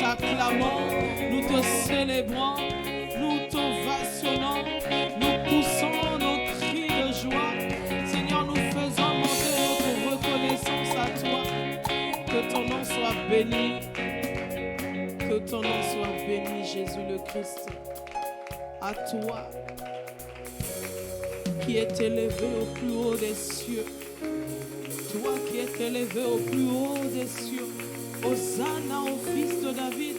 t'acclamons, nous te célébrons, nous t'ovationnons, nous poussons nos cris de joie. Seigneur, nous faisons monter notre reconnaissance à toi. Que ton nom soit béni. Que ton nom soit béni, Jésus le Christ. À toi qui est élevé au plus haut des cieux. Toi qui es élevé au plus haut des cieux. Hosanna au fils de David.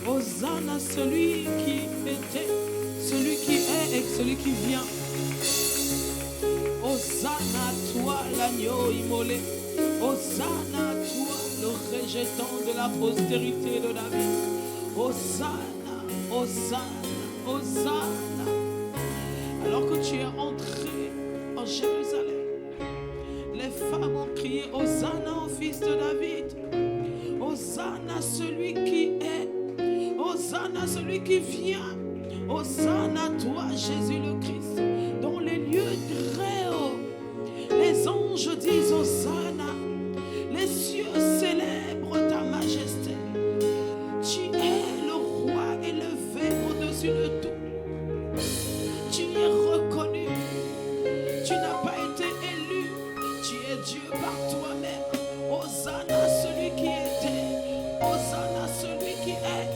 Hosanna celui qui était, celui qui est et celui qui vient. Hosanna à toi l'agneau immolé. Hosanna à toi le rejetant de la postérité de David. Hosanna, Hosanna, Hosanna. Alors que tu es entré en Jérusalem, les femmes ont crié Hosanna au fils de David. Hosanna celui qui est. Hosanna celui qui vient. Hosanna à toi Jésus le Christ. Dans les lieux très hauts, les anges disent Hosanna. Les cieux célèbrent ta majesté. Tu es le roi élevé au-dessus de tout. Tu es reconnu. Tu n'as pas été élu. Tu es Dieu par toi-même. Hosanna celui qui était. Hosanna celui qui est.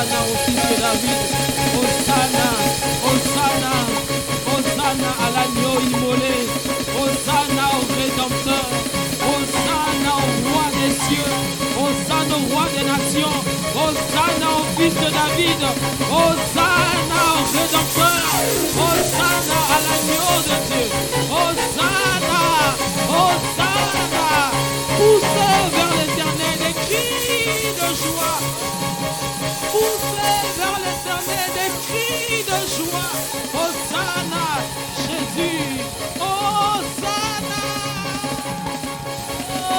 Hosanna au fils de David. Hosanna, Hosanna, Hosanna à l'agneau immolé. Hosanna au Rédempteur. Hosanna au roi des cieux. Hosanna au roi des nations. Hosanna au fils de David. Hosanna au Rédempteur. Hosanna à l'agneau de Dieu. Hosanna, Hosanna. Poussez vers l'éternel des cris de joie. Poussez vers l'éternel des cris de joie. Hosanna, Jésus. Hosanna. Oh,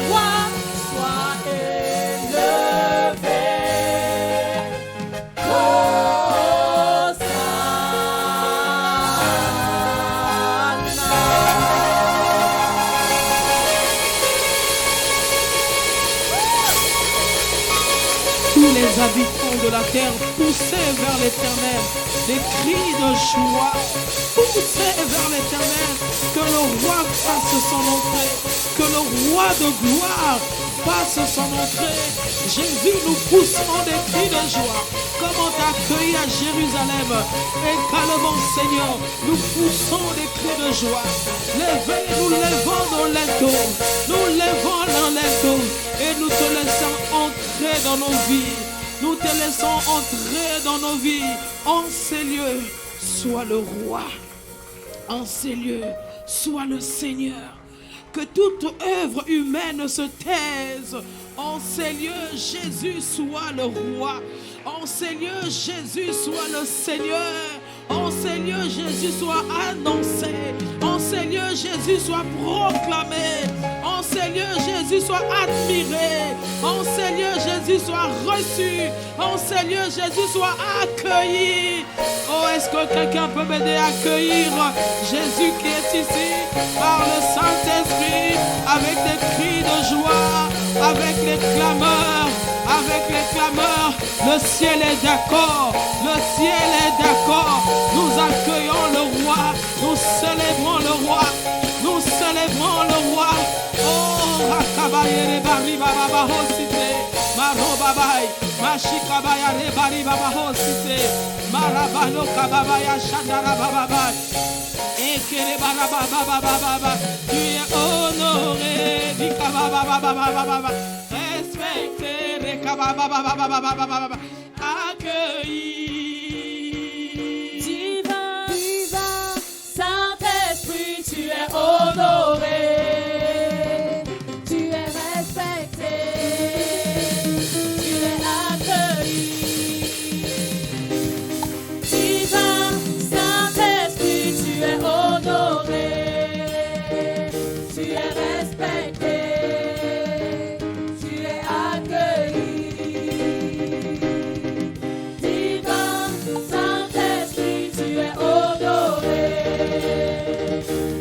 roi, sois élevé. Tous les habitants de la terre, poussez vers l'éternel des cris de joie. Poussez vers l'éternel, que le roi fasse son entrée, que le roi de gloire fasse son entrée. Jésus, nous poussons des cris de joie. Comme on t'a accueilli à Jérusalem, également Seigneur, nous poussons des cris de joie. Nous levons nos linteaux, nous levons nos linteaux et nous te laissons entrer dans nos vies. Nous te laissons entrer dans nos vies. En ces lieux, sois le roi. En ces lieux, sois le Seigneur. Que toute œuvre humaine se taise. En ces lieux, Jésus soit le roi. En ces lieux, Jésus soit le Seigneur. En ces lieux, Jésus soit annoncé. En ces lieux, Jésus soit proclamé. En ces lieux, Jésus soit admiré. En ces lieux, Jésus soit reçu. En ces lieux, Jésus soit accueilli. Oh, est-ce que quelqu'un peut m'aider à accueillir Jésus qui est ici par le Saint-Esprit avec des cris de joie, avec les clameurs, le ciel est d'accord, le ciel est d'accord. Nous accueillons le roi, nous célébrons le roi, nous célébrons le roi. Oh, Rakabayere Bari Baba Hosite, Marobabai, Mashikabaya Rebari Baba Hosite, Marabalo Kababaya Shandara Baba. Tu es honoré, respecté, accueilli. Divin, divin, Saint-Esprit, tu es honoré, tu es respecté, tu es accueilli. Divin, Saint-Esprit, tu es honoré, tu es respecté, tu es accueilli. Divin, Saint-Esprit, tu es honoré,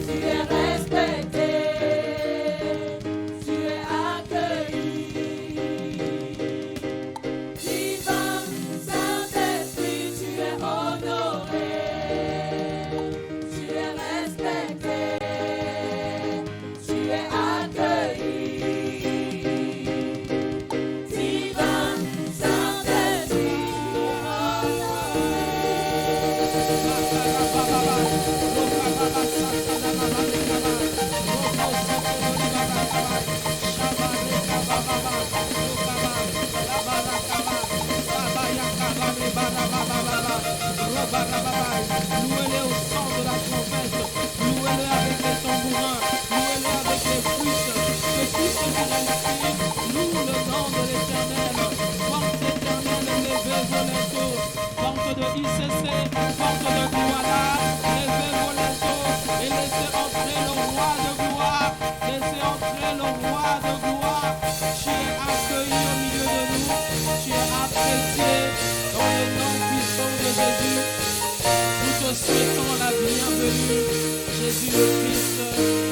tu es respecté, tu es accueilli. Divin, Saint-Esprit, tu es honoré, tu es respecté, tu es accueilli. Divin, Saint-Esprit, Louez-le au son de la trompette, louez-le avec les tambourins, louez-le avec les flûtes, que tous ceux qui respirent louent le nom de l'Éternel. Porte éternelle, levez vos linteaux, porte de ICC, porte de Douala, levez vos linteaux et laissez entrer le roi de gloire, laissez entrer le roi de gloire. Tu es accueilli au milieu de nous, tu es apprécié dans le nom puissant de Jésus. Nous te souhaitons la bienvenue, Jésus le Christ.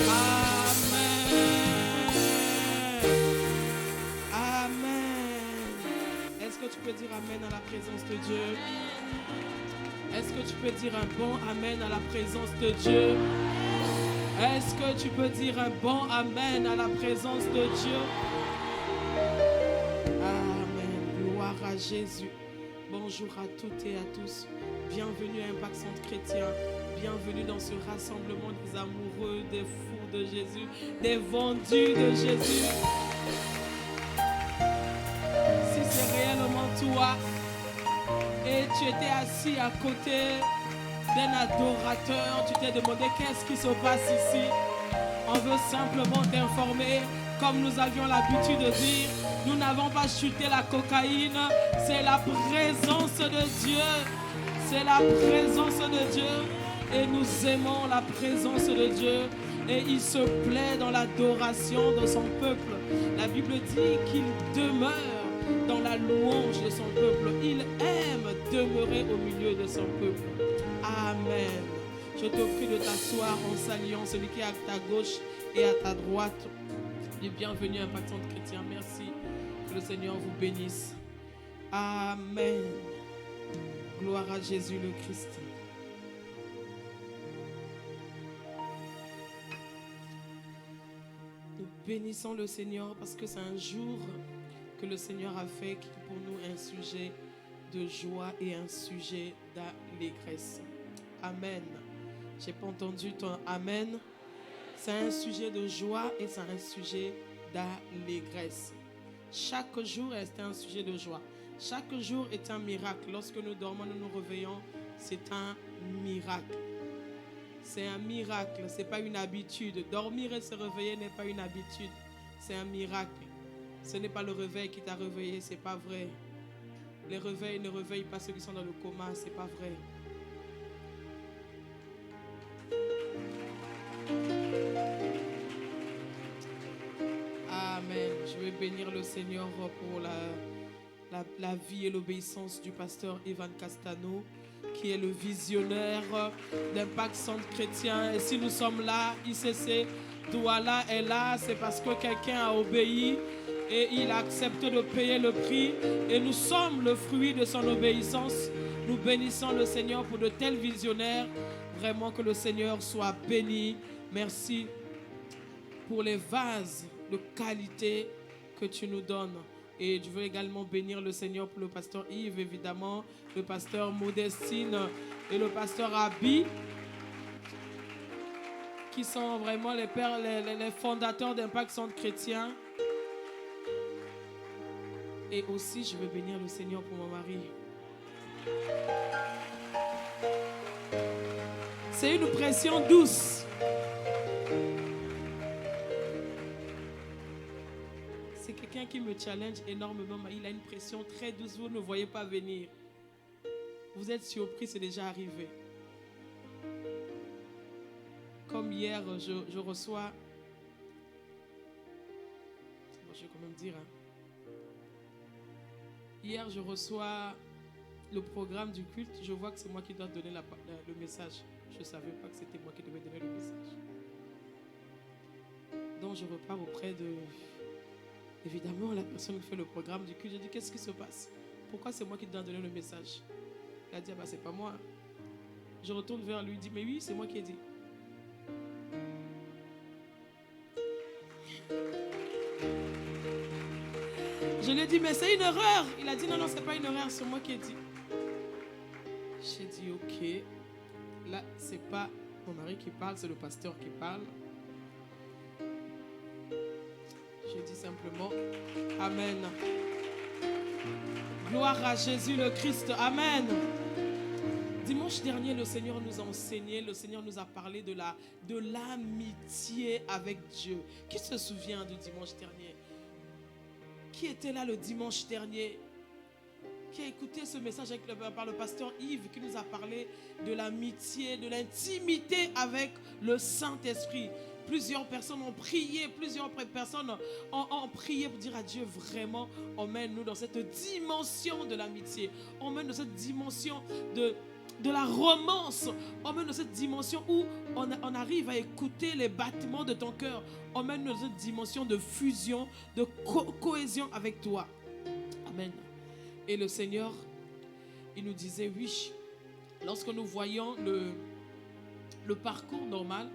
Amen. Amen. Est-ce que tu peux dire Amen à la présence de Dieu? Est-ce que tu peux dire un bon Amen à la présence de Dieu? Est-ce que tu peux dire un bon Amen à la présence de Dieu? Amen. Gloire à Jésus. Bonjour à toutes et à tous. Bienvenue à Impact Centre Chrétien. Bienvenue dans ce rassemblement des amoureux, des fous de Jésus, des vendus de Jésus. Si c'est réellement toi et tu étais assis à côté d'un adorateur, tu t'es demandé qu'est-ce qui se passe ici. On veut simplement t'informer, comme nous avions l'habitude de dire, nous n'avons pas chuté la cocaïne, c'est la présence de Dieu. C'est la présence de Dieu et nous aimons la présence de Dieu et il se plaît dans l'adoration de son peuple. La Bible dit qu'il demeure dans la louange de son peuple. Il aime demeurer au milieu de son peuple. Amen. Je te prie de t'asseoir en saluant celui qui est à ta gauche et à ta droite. Et bienvenue à Impact Centre Chrétien. Merci. Que le Seigneur vous bénisse. Amen. Gloire à Jésus le Christ. Nous bénissons le Seigneur parce que c'est un jour que le Seigneur a fait qui est pour nous un sujet de joie et un sujet d'allégresse. Amen. J'ai pas entendu ton amen. C'est un sujet de joie et c'est un sujet d'allégresse. Chaque jour est un sujet de joie. Chaque jour est un miracle. Lorsque nous dormons, nous nous réveillons, c'est un miracle. C'est un miracle, ce n'est pas une habitude. Dormir et se réveiller n'est pas une habitude. C'est un miracle. Ce n'est pas le réveil qui t'a réveillé, ce n'est pas vrai. Les réveils ne réveillent pas ceux qui sont dans le coma, ce n'est pas vrai. Amen. Je vais bénir le Seigneur pour la vie et l'obéissance du pasteur Ivan Castano, qui est le visionnaire d'Impact Centre Chrétien. Et si nous sommes là, ICC, Douala est là, c'est parce que quelqu'un a obéi et il a accepté de payer le prix. Et nous sommes le fruit de son obéissance. Nous bénissons le Seigneur pour de tels visionnaires. Vraiment que le Seigneur soit béni. Merci pour les vases de qualité que tu nous donnes. Et je veux également bénir le Seigneur pour le pasteur Yves, évidemment, le pasteur Modestine et le pasteur Abi, qui sont vraiment les pères, les fondateurs d'Impact Centre Chrétien. Et aussi, je veux bénir le Seigneur pour mon mari. C'est une pression douce. C'est quelqu'un qui me challenge énormément, mais il a une pression très douce, vous ne voyez pas venir. Vous êtes surpris, c'est déjà arrivé. Comme hier, je reçois... Bon, je vais quand même dire. Hier, je reçois le programme du culte. Je vois que c'est moi qui dois donner le message. Je ne savais pas que c'était moi qui devais donner le message. Donc, je repars auprès de... Évidemment, la personne qui fait le programme du culte, je dis, qu'est-ce qui se passe? Pourquoi c'est moi qui dois donner le message? Il a dit, bah, c'est pas moi. Je retourne vers lui, il dit, mais oui, c'est moi qui ai dit. Je lui ai dit, mais c'est une erreur. Il a dit, non, c'est pas une erreur, c'est moi qui ai dit. J'ai dit, ok. Là, c'est pas mon mari qui parle, c'est le pasteur qui parle. Je dis simplement Amen. Gloire à Jésus le Christ. Amen. Dimanche dernier, le Seigneur nous a enseigné, le Seigneur nous a parlé de l'amitié avec Dieu. Qui se souvient du dimanche dernier? Qui était là le dimanche dernier? Qui a écouté ce message par le pasteur Yves qui nous a parlé de l'amitié, de l'intimité avec le Saint-Esprit? Plusieurs personnes ont prié, plusieurs personnes ont prié pour dire à Dieu, vraiment, emmène-nous dans cette dimension de l'amitié. Emmène dans cette dimension de la romance. Emmène dans cette dimension où on arrive à écouter les battements de ton cœur. Emmène dans cette dimension de fusion, de cohésion avec toi. Amen. Et le Seigneur, il nous disait, oui, lorsque nous voyons le parcours normal,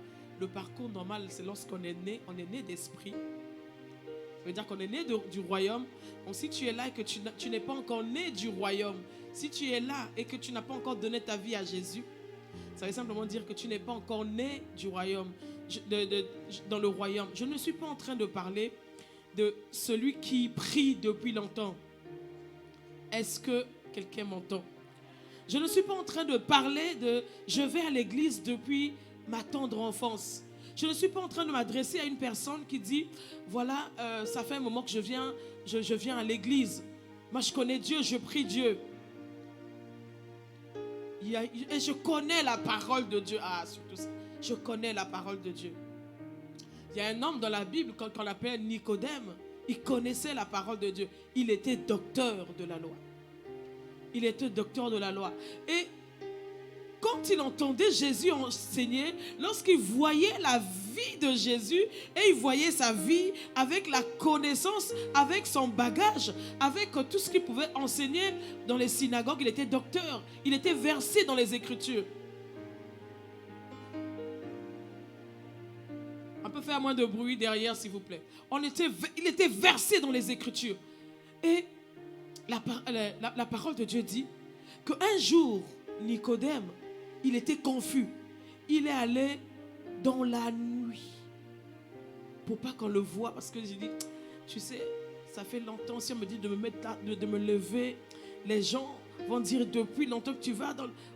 c'est lorsqu'on est né, d'esprit. Ça veut dire qu'on est né du royaume. Donc si tu es là et que tu n'es pas encore né du royaume, si tu es là et que tu n'as pas encore donné ta vie à Jésus, ça veut simplement dire que tu n'es pas encore né du royaume, dans le royaume. Je ne suis pas en train de parler de celui qui prie depuis longtemps. Est-ce que quelqu'un m'entend? Je ne suis pas en train de parler de je vais à l'église depuis ma tendre enfance. Je ne suis pas en train de m'adresser à une personne qui dit voilà, ça fait un moment que je viens à l'église. Moi, je connais Dieu, je prie Dieu. Et je connais la parole de Dieu. Ah, surtout ça. Je connais la parole de Dieu. Il y a un homme dans la Bible qu'on appelle Nicodème. Il connaissait la parole de Dieu. Il était docteur de la loi. Il était docteur de la loi. Et quand il entendait Jésus enseigner, lorsqu'il voyait la vie de Jésus et il voyait sa vie avec la connaissance, avec son bagage, avec tout ce qu'il pouvait enseigner dans les synagogues, il était docteur, il était versé dans les Écritures. On peut faire moins de bruit derrière, s'il vous plaît. Il était versé dans les Écritures. Et la parole de Dieu dit qu'un jour, Nicodème, il était confus. Il est allé dans la nuit pour pas qu'on le voie. Parce que j'ai dit, tu sais, ça fait longtemps, si on me dit de me mettre là, de me lever, les gens vont dire depuis longtemps que tu vas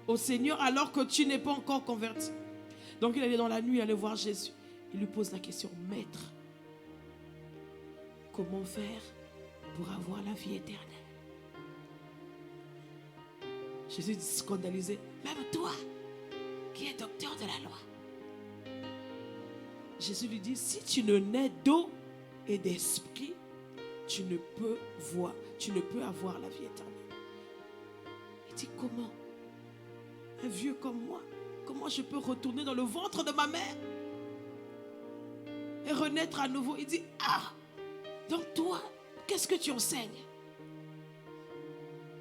au Seigneur alors que tu n'es pas encore converti. Donc il est allé dans la nuit aller voir Jésus. Il lui pose la question, Maître, comment faire pour avoir la vie éternelle? Jésus dit scandalisé, même toi qui es docteur de la loi. Jésus lui dit, si tu ne nais d'eau et d'esprit, tu ne peux avoir la vie éternelle. Il dit, comment? Un vieux comme moi, comment je peux retourner dans le ventre de ma mère et renaître à nouveau? Il dit, ah, donc toi, qu'est-ce que tu enseignes?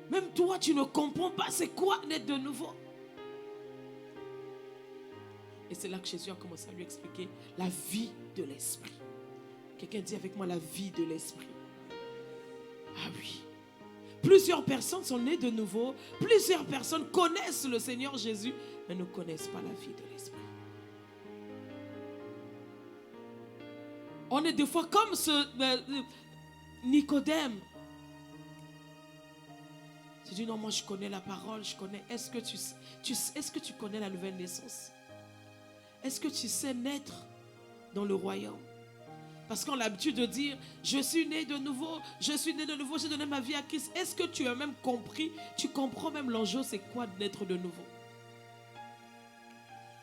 Même toi, tu ne comprends pas c'est quoi naître de nouveau. Et c'est là que Jésus a commencé à lui expliquer la vie de l'esprit. Quelqu'un dit avec moi la vie de l'esprit. Ah oui. Plusieurs personnes sont nées de nouveau. Plusieurs personnes connaissent le Seigneur Jésus, mais ne connaissent pas la vie de l'esprit. On est des fois comme Nicodème. Tu dis non, moi je connais la parole, je connais. Est-ce que tu connais la nouvelle naissance? Est-ce que tu sais naître dans le royaume? Parce qu'on a l'habitude de dire, je suis né de nouveau, j'ai donné ma vie à Christ. Est-ce que tu as même compris, tu comprends même l'enjeu, c'est quoi de naître de nouveau?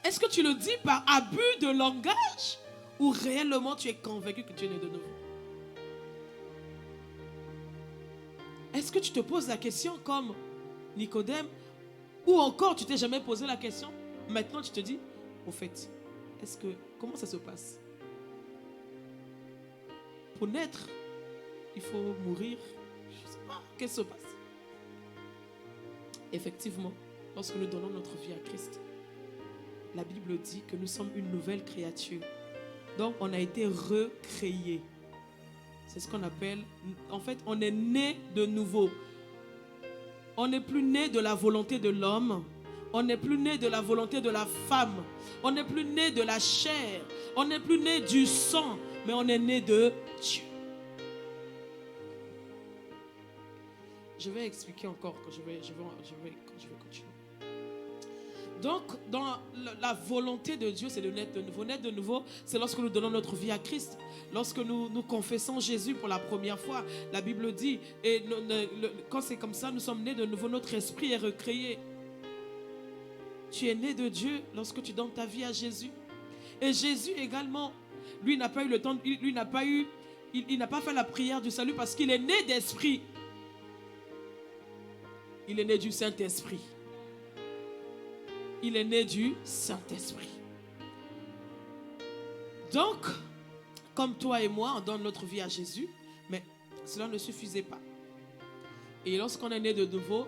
Est-ce que tu le dis par abus de langage ou réellement tu es convaincu que tu es né de nouveau? Est-ce que tu te poses la question comme Nicodème ou encore tu t'es jamais posé la question? Maintenant tu te dis, au fait, comment ça se passe? Pour naître, il faut mourir. Je ne sais pas, qu'est-ce qui se passe? Effectivement, lorsque nous donnons notre vie à Christ, la Bible dit que nous sommes une nouvelle créature. Donc, on a été recréé. C'est ce qu'on appelle, en fait, on est né de nouveau. On n'est plus né de la volonté de l'homme. On n'est plus né de la volonté de la femme. On n'est plus né de la chair. On n'est plus né du sang. Mais on est né de Dieu. Je vais expliquer encore. Je vais continuer. Donc, dans la volonté de Dieu, c'est de naître de nouveau. Naître de nouveau, c'est lorsque nous donnons notre vie à Christ. Lorsque nous confessons Jésus pour la première fois. La Bible dit, et quand c'est comme ça, nous sommes nés de nouveau. Notre esprit est recréé. Tu es né de Dieu lorsque tu donnes ta vie à Jésus. Et Jésus également, lui n'a pas eu le temps, il n'a pas fait la prière du salut parce qu'il est né d'esprit. Il est né du Saint-Esprit. Il est né du Saint-Esprit. Donc, comme toi et moi, on donne notre vie à Jésus, mais cela ne suffisait pas. Et lorsqu'on est né de nouveau,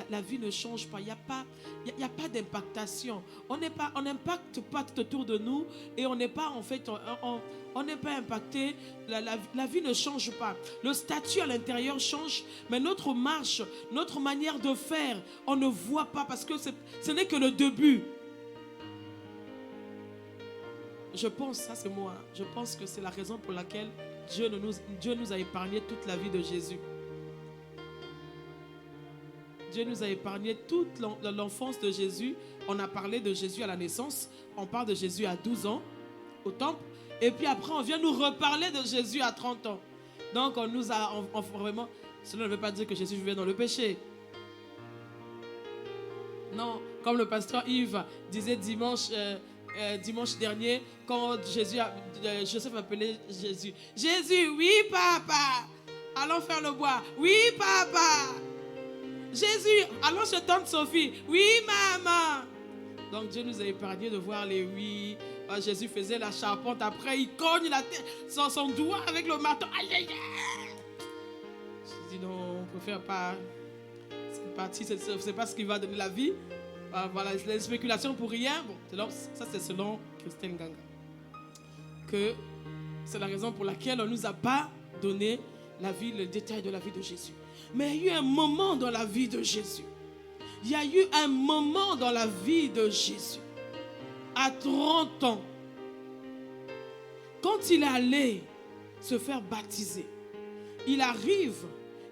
la vie ne change pas. Il n'y a pas d'impactation. On n'impacte pas tout autour de nous et on n'est pas en fait, on n'est pas impacté. La vie ne change pas. Le statut à l'intérieur change, mais notre marche, notre manière de faire, on ne voit pas parce que ce n'est que le début. Je pense, ça c'est moi, je pense que c'est la raison pour laquelle Dieu nous a épargné toute la vie de Jésus. Dieu nous a épargné toute l'enfance de Jésus. On a parlé de Jésus à la naissance. On parle de Jésus à 12 ans au temple. Et puis après, on vient nous reparler de Jésus à 30 ans. Donc, on nous a vraiment... Cela ne veut pas dire que Jésus vivait dans le péché. Non, comme le pasteur Yves disait dimanche dernier, quand Joseph appelait Jésus. Jésus, oui papa. Allons faire le bois. Oui papa. Jésus, allons chez tante Sophie. Oui, maman. Donc Dieu nous a épargné de voir les oui. Jésus faisait la charpente. Après, il cogne la tête, son doigt avec le marteau. Aïe, aïe, aïe. Je dis non, on préfère pas. C'est parti, c'est pas ce qui va donner la vie. Voilà, les spéculations pour rien. Bon, ça c'est selon Christine Ganga. Que c'est la raison pour laquelle on ne nous a pas donné la vie, le détail de la vie de Jésus. Mais il y a eu un moment dans la vie de Jésus. Il y a eu un moment dans la vie de Jésus. À 30 ans. Quand il est allé se faire baptiser. Il arrive.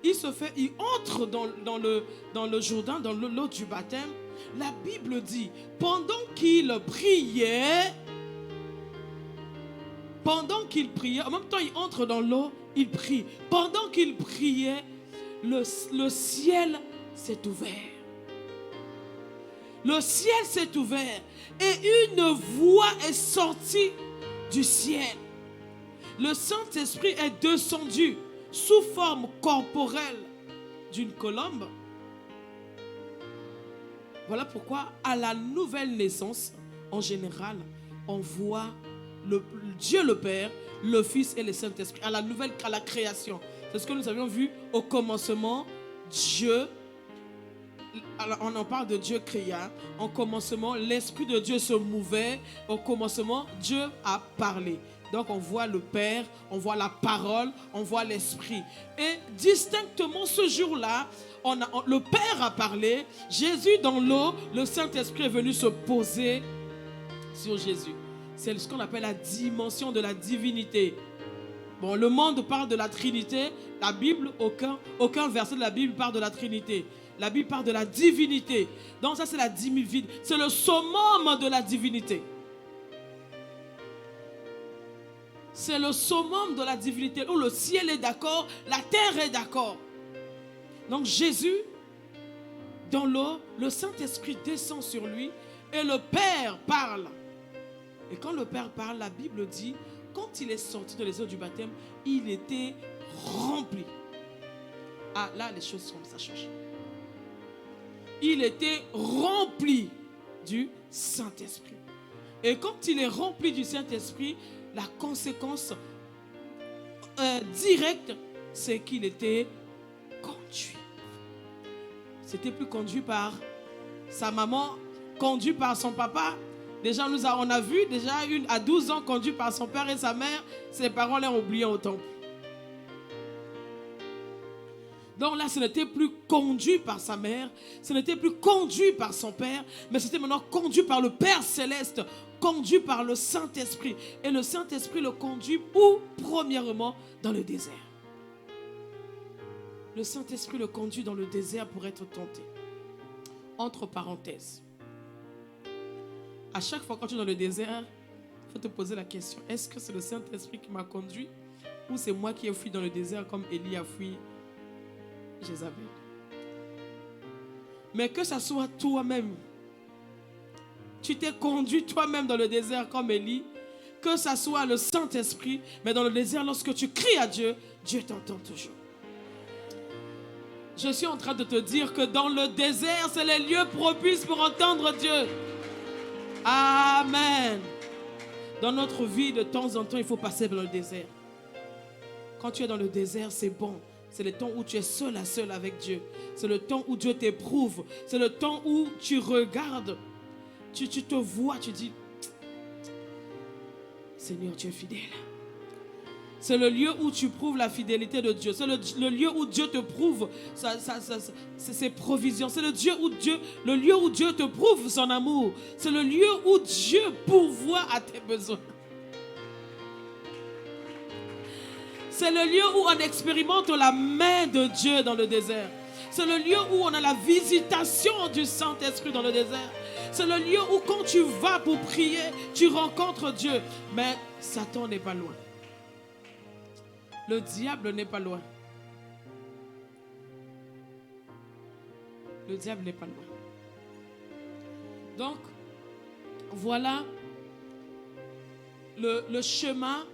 Il entre dans le Jourdain, dans l'eau du baptême. La Bible dit, pendant qu'il priait, en même temps il entre dans l'eau, il prie. Pendant qu'il priait, le ciel s'est ouvert. Le ciel s'est ouvert et une voix est sortie du ciel. Le Saint-Esprit est descendu sous forme corporelle d'une colombe. Voilà pourquoi à la nouvelle naissance, en général, on voit Dieu le Père, le Fils et le Saint-Esprit. À la création. C'est ce que nous avions vu au commencement. Dieu, alors on en parle de Dieu créa. Au commencement, l'Esprit de Dieu se mouvait. Au commencement, Dieu a parlé. Donc on voit le Père, on voit la parole, on voit l'Esprit. Et distinctement ce jour-là, le Père a parlé, Jésus dans l'eau, le Saint-Esprit est venu se poser sur Jésus. C'est ce qu'on appelle la dimension de la divinité. Bon, le monde parle de la Trinité, la Bible, aucun verset de la Bible parle de la Trinité. La Bible parle de la divinité. Donc ça c'est la divinité, c'est le summum de la divinité. C'est le summum de la divinité où le ciel est d'accord, la terre est d'accord. Donc Jésus, dans l'eau, le Saint-Esprit descend sur lui et le Père parle. Et quand le Père parle, la Bible dit, quand il est sorti de les eaux du baptême, il était rempli. Ah, là, les choses sont, ça change. Il était rempli du Saint-Esprit. Et quand il est rempli du Saint-Esprit, la conséquence directe, c'est qu'il était conduit. C'était plus conduit par sa maman, conduit par son papa. Déjà, on a vu déjà une à 12 ans conduit par son père et sa mère. Ses parents l'ont oublié au temple. Donc là, ce n'était plus conduit par sa mère, ce n'était plus conduit par son père, mais c'était maintenant conduit par le Père Céleste, conduit par le Saint-Esprit. Et le Saint-Esprit le conduit où? Premièrement, dans le désert. Le Saint-Esprit le conduit dans le désert pour être tenté. Entre parenthèses. À chaque fois quand tu es dans le désert, il faut te poser la question, est-ce que c'est le Saint-Esprit qui m'a conduit ou c'est moi qui ai fui dans le désert comme Élie a fui Jézabel? Mais que ça soit toi-même, tu t'es conduit toi-même dans le désert comme Élie, que ça soit le Saint-Esprit, mais dans le désert, lorsque tu cries à Dieu, Dieu t'entend toujours. Je suis en train de te dire que dans le désert, c'est les lieux propices pour entendre Dieu. Amen. Dans notre vie, de temps en temps, il faut passer dans le désert. Quand tu es dans le désert, c'est bon. C'est le temps où tu es seul à seul avec Dieu. C'est le temps où Dieu t'éprouve. C'est le temps où tu regardes. Tu te vois, tu dis, Seigneur, tu es fidèle. C'est le lieu où tu prouves la fidélité de Dieu. C'est le lieu où Dieu te prouve ses provisions. C'est le lieu où Dieu te prouve son amour. C'est le lieu où Dieu pourvoit à tes besoins. C'est le lieu où on expérimente la main de Dieu dans le désert. C'est le lieu où on a la visitation du Saint-Esprit dans le désert. C'est le lieu où quand tu vas pour prier, tu rencontres Dieu. Mais Satan n'est pas loin. Le diable n'est pas loin. Le diable n'est pas loin. Donc, voilà le chemin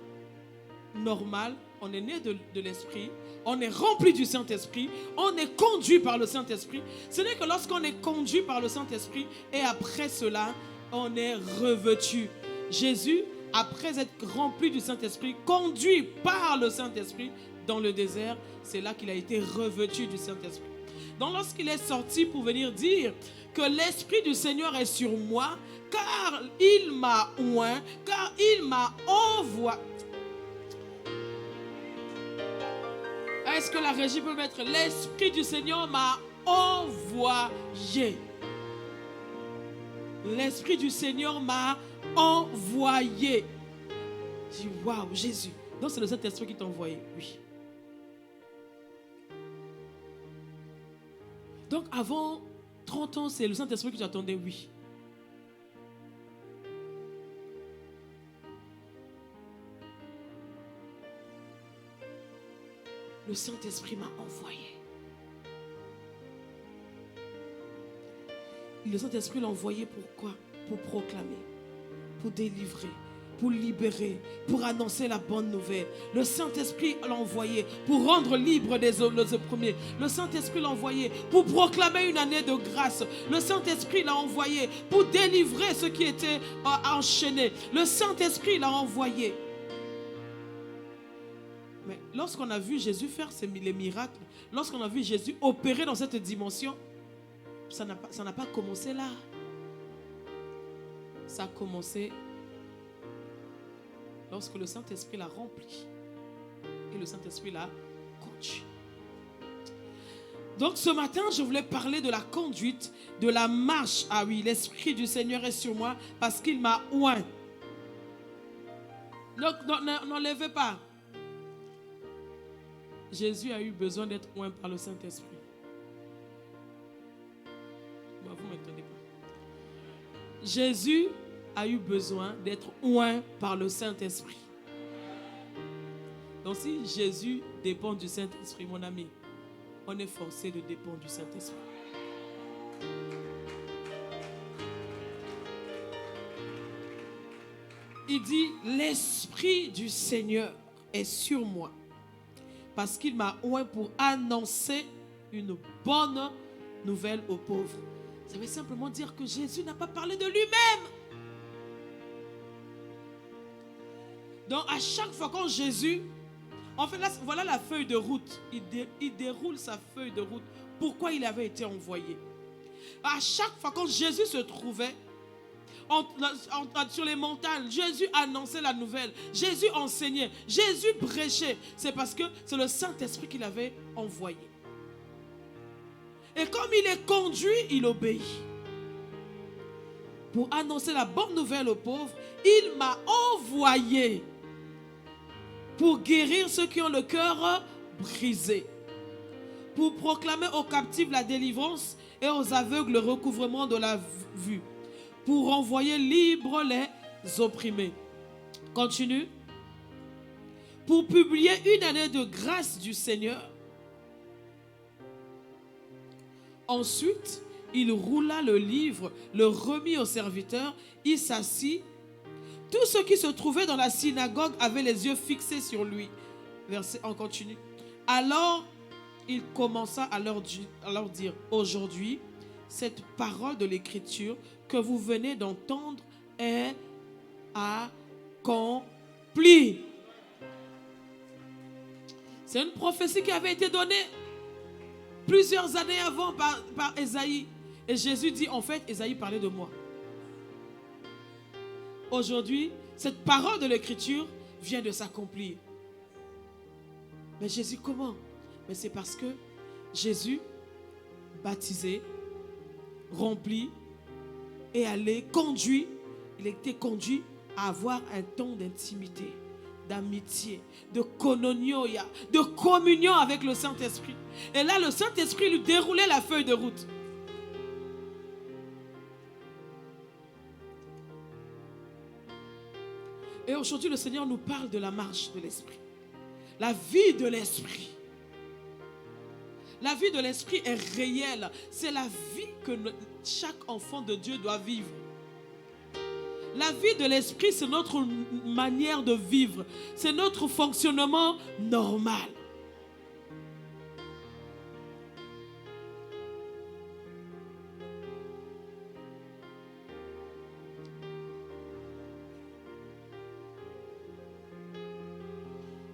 normal. On est né de l'Esprit. On est rempli du Saint-Esprit. On est conduit par le Saint-Esprit. Ce n'est que lorsqu'on est conduit par le Saint-Esprit et après cela, on est revêtu. Jésus, après être rempli du Saint-Esprit, conduit par le Saint-Esprit dans le désert, c'est là qu'il a été revêtu du Saint-Esprit. Donc lorsqu'il est sorti pour venir dire que l'Esprit du Seigneur est sur moi, car il m'a oint, car il m'a envoyé. Est-ce que la régie peut mettre l'Esprit du Seigneur m'a envoyé? L'Esprit du Seigneur m'a envoyé. Je dis, waouh, Jésus. Donc c'est le Saint-Esprit qui t'a envoyé. Oui. Donc avant 30 ans, c'est le Saint-Esprit que tu attendais. Oui. Le Saint-Esprit m'a envoyé. Le Saint-Esprit l'a envoyé pourquoi? Pour proclamer, pour délivrer, pour libérer, pour annoncer la bonne nouvelle. Le Saint-Esprit l'a envoyé pour rendre libre les opprimés. Le Saint-Esprit l'a envoyé pour proclamer une année de grâce. Le Saint-Esprit l'a envoyé pour délivrer ceux qui étaient enchaînés. Le Saint-Esprit l'a envoyé. Mais lorsqu'on a vu Jésus faire les miracles, lorsqu'on a vu Jésus opérer dans cette dimension, ça n'a pas commencé là. Ça a commencé lorsque le Saint-Esprit l'a rempli. Et le Saint-Esprit l'a conduit. Donc ce matin, je voulais parler de la conduite, de la marche. Ah oui, l'Esprit du Seigneur est sur moi parce qu'il m'a oint. N'enlevez pas. Jésus a eu besoin d'être oint par le Saint-Esprit. Bon, vous ne m'entendez pas. Jésus a eu besoin d'être oint par le Saint-Esprit. Donc si Jésus dépend du Saint-Esprit, mon ami, on est forcé de dépendre du Saint-Esprit. Il dit, l'Esprit du Seigneur est sur moi. Parce qu'il m'a oint pour annoncer une bonne nouvelle aux pauvres. Ça veut simplement dire que Jésus n'a pas parlé de lui-même. Donc à chaque fois quand Jésus, en fait là, voilà la feuille de route. Il déroule sa feuille de route. Pourquoi il avait été envoyé. À chaque fois quand Jésus se trouvait sur les montagnes, Jésus annonçait la nouvelle. Jésus enseignait. Jésus prêchait. C'est parce que c'est le Saint-Esprit qu'il avait envoyé. Et comme il est conduit, il obéit. Pour annoncer la bonne nouvelle aux pauvres, il m'a envoyé pour guérir ceux qui ont le cœur brisé, pour proclamer aux captifs la délivrance et aux aveugles le recouvrement de la vue, pour renvoyer libres les opprimés. Continue. Pour publier une année de grâce du Seigneur. Ensuite, il roula le livre, le remit au serviteur, il s'assit. Tous ceux qui se trouvaient dans la synagogue avaient les yeux fixés sur lui. Verset, on continue. Alors, il commença à leur dire, aujourd'hui, cette parole de l'Écriture que vous venez d'entendre est accomplie. C'est une prophétie qui avait été donnée plusieurs années avant par Ésaïe. Et Jésus dit, en fait, Ésaïe parlait de moi. Aujourd'hui, cette parole de l'Écriture vient de s'accomplir. Mais Jésus, comment? Mais c'est parce que Jésus, baptisé, rempli et allé, conduit, il était conduit à avoir un temps d'intimité, d'amitié, de koinonia, de communion avec le Saint-Esprit. Et là, le Saint-Esprit lui déroulait la feuille de route. Et aujourd'hui, le Seigneur nous parle de la marche de l'Esprit. La vie de l'Esprit. La vie de l'Esprit est réelle. C'est la vie que chaque enfant de Dieu doit vivre. La vie de l'Esprit, c'est notre manière de vivre. C'est notre fonctionnement normal.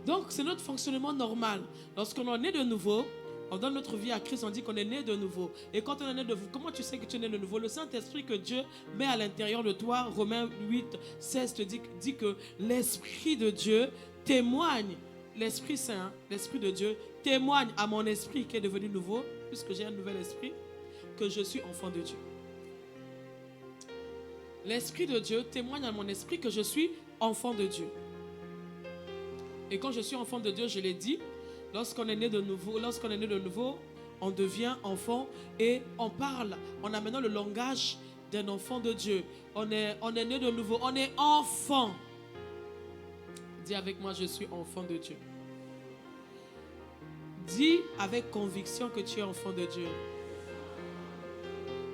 Donc, c'est notre fonctionnement normal. Lorsqu'on est né de nouveau, on donne notre vie à Christ, on dit qu'on est né de nouveau. Et quand on est né de nouveau, comment tu sais que tu es né de nouveau? Le Saint-Esprit que Dieu met à l'intérieur de toi, Romains 8, 16 te dit que l'Esprit de Dieu témoigne, l'Esprit Saint, l'Esprit de Dieu témoigne à mon esprit qui est devenu nouveau, puisque j'ai un nouvel esprit, que je suis enfant de Dieu. L'Esprit de Dieu témoigne à mon esprit que je suis enfant de Dieu. Et quand je suis enfant de Dieu, je l'ai dit, lorsqu'on est né de nouveau, on devient enfant et on parle. On a maintenant le langage d'un enfant de Dieu. On est né de nouveau, on est enfant. Dis avec moi, je suis enfant de Dieu. Dis avec conviction que tu es enfant de Dieu.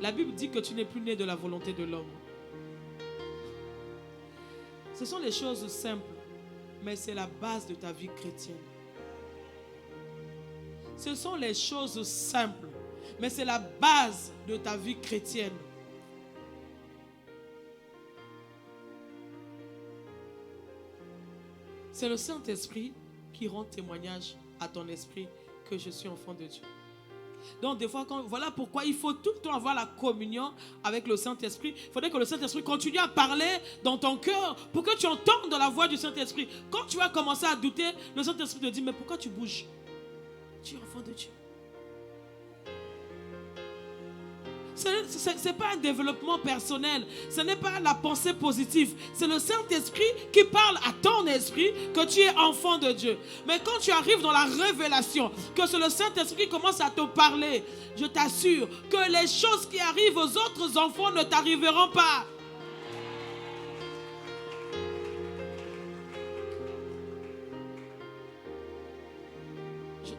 La Bible dit que tu n'es plus né de la volonté de l'homme. Ce sont les choses simples. Mais c'est la base de ta vie chrétienne. Ce sont les choses simples, mais c'est la base de ta vie chrétienne. C'est le Saint-Esprit qui rend témoignage à ton esprit que je suis enfant de Dieu. Donc des fois, voilà pourquoi il faut tout le temps avoir la communion avec le Saint-Esprit. Il faudrait que le Saint-Esprit continue à parler dans ton cœur pour que tu entendes la voix du Saint-Esprit. Quand tu vas commencer à douter, le Saint-Esprit te dit, mais pourquoi tu bouges? Tu es enfant de Dieu. Ce n'est pas un développement personnel. Ce n'est pas la pensée positive. C'est le Saint-Esprit qui parle à ton esprit que tu es enfant de Dieu. Mais quand tu arrives dans la révélation, que c'est le Saint-Esprit qui commence à te parler, je t'assure que les choses qui arrivent aux autres enfants ne t'arriveront pas.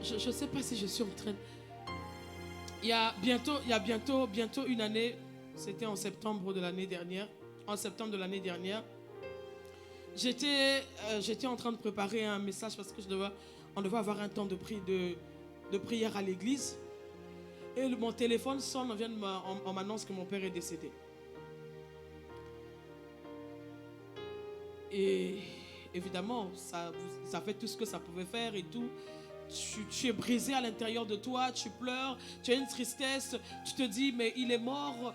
Je ne sais pas si je suis en train... Il y a bientôt une année, c'était en septembre de l'année dernière. En septembre de l'année dernière, j'étais en train de préparer un message parce que on devait avoir un temps de prière à l'église. Et mon téléphone sonne, on m'annonce que mon père est décédé. Et évidemment, ça fait tout ce que ça pouvait faire et tout. Tu es brisé à l'intérieur de toi, tu pleures, tu as une tristesse, tu te dis mais il est mort,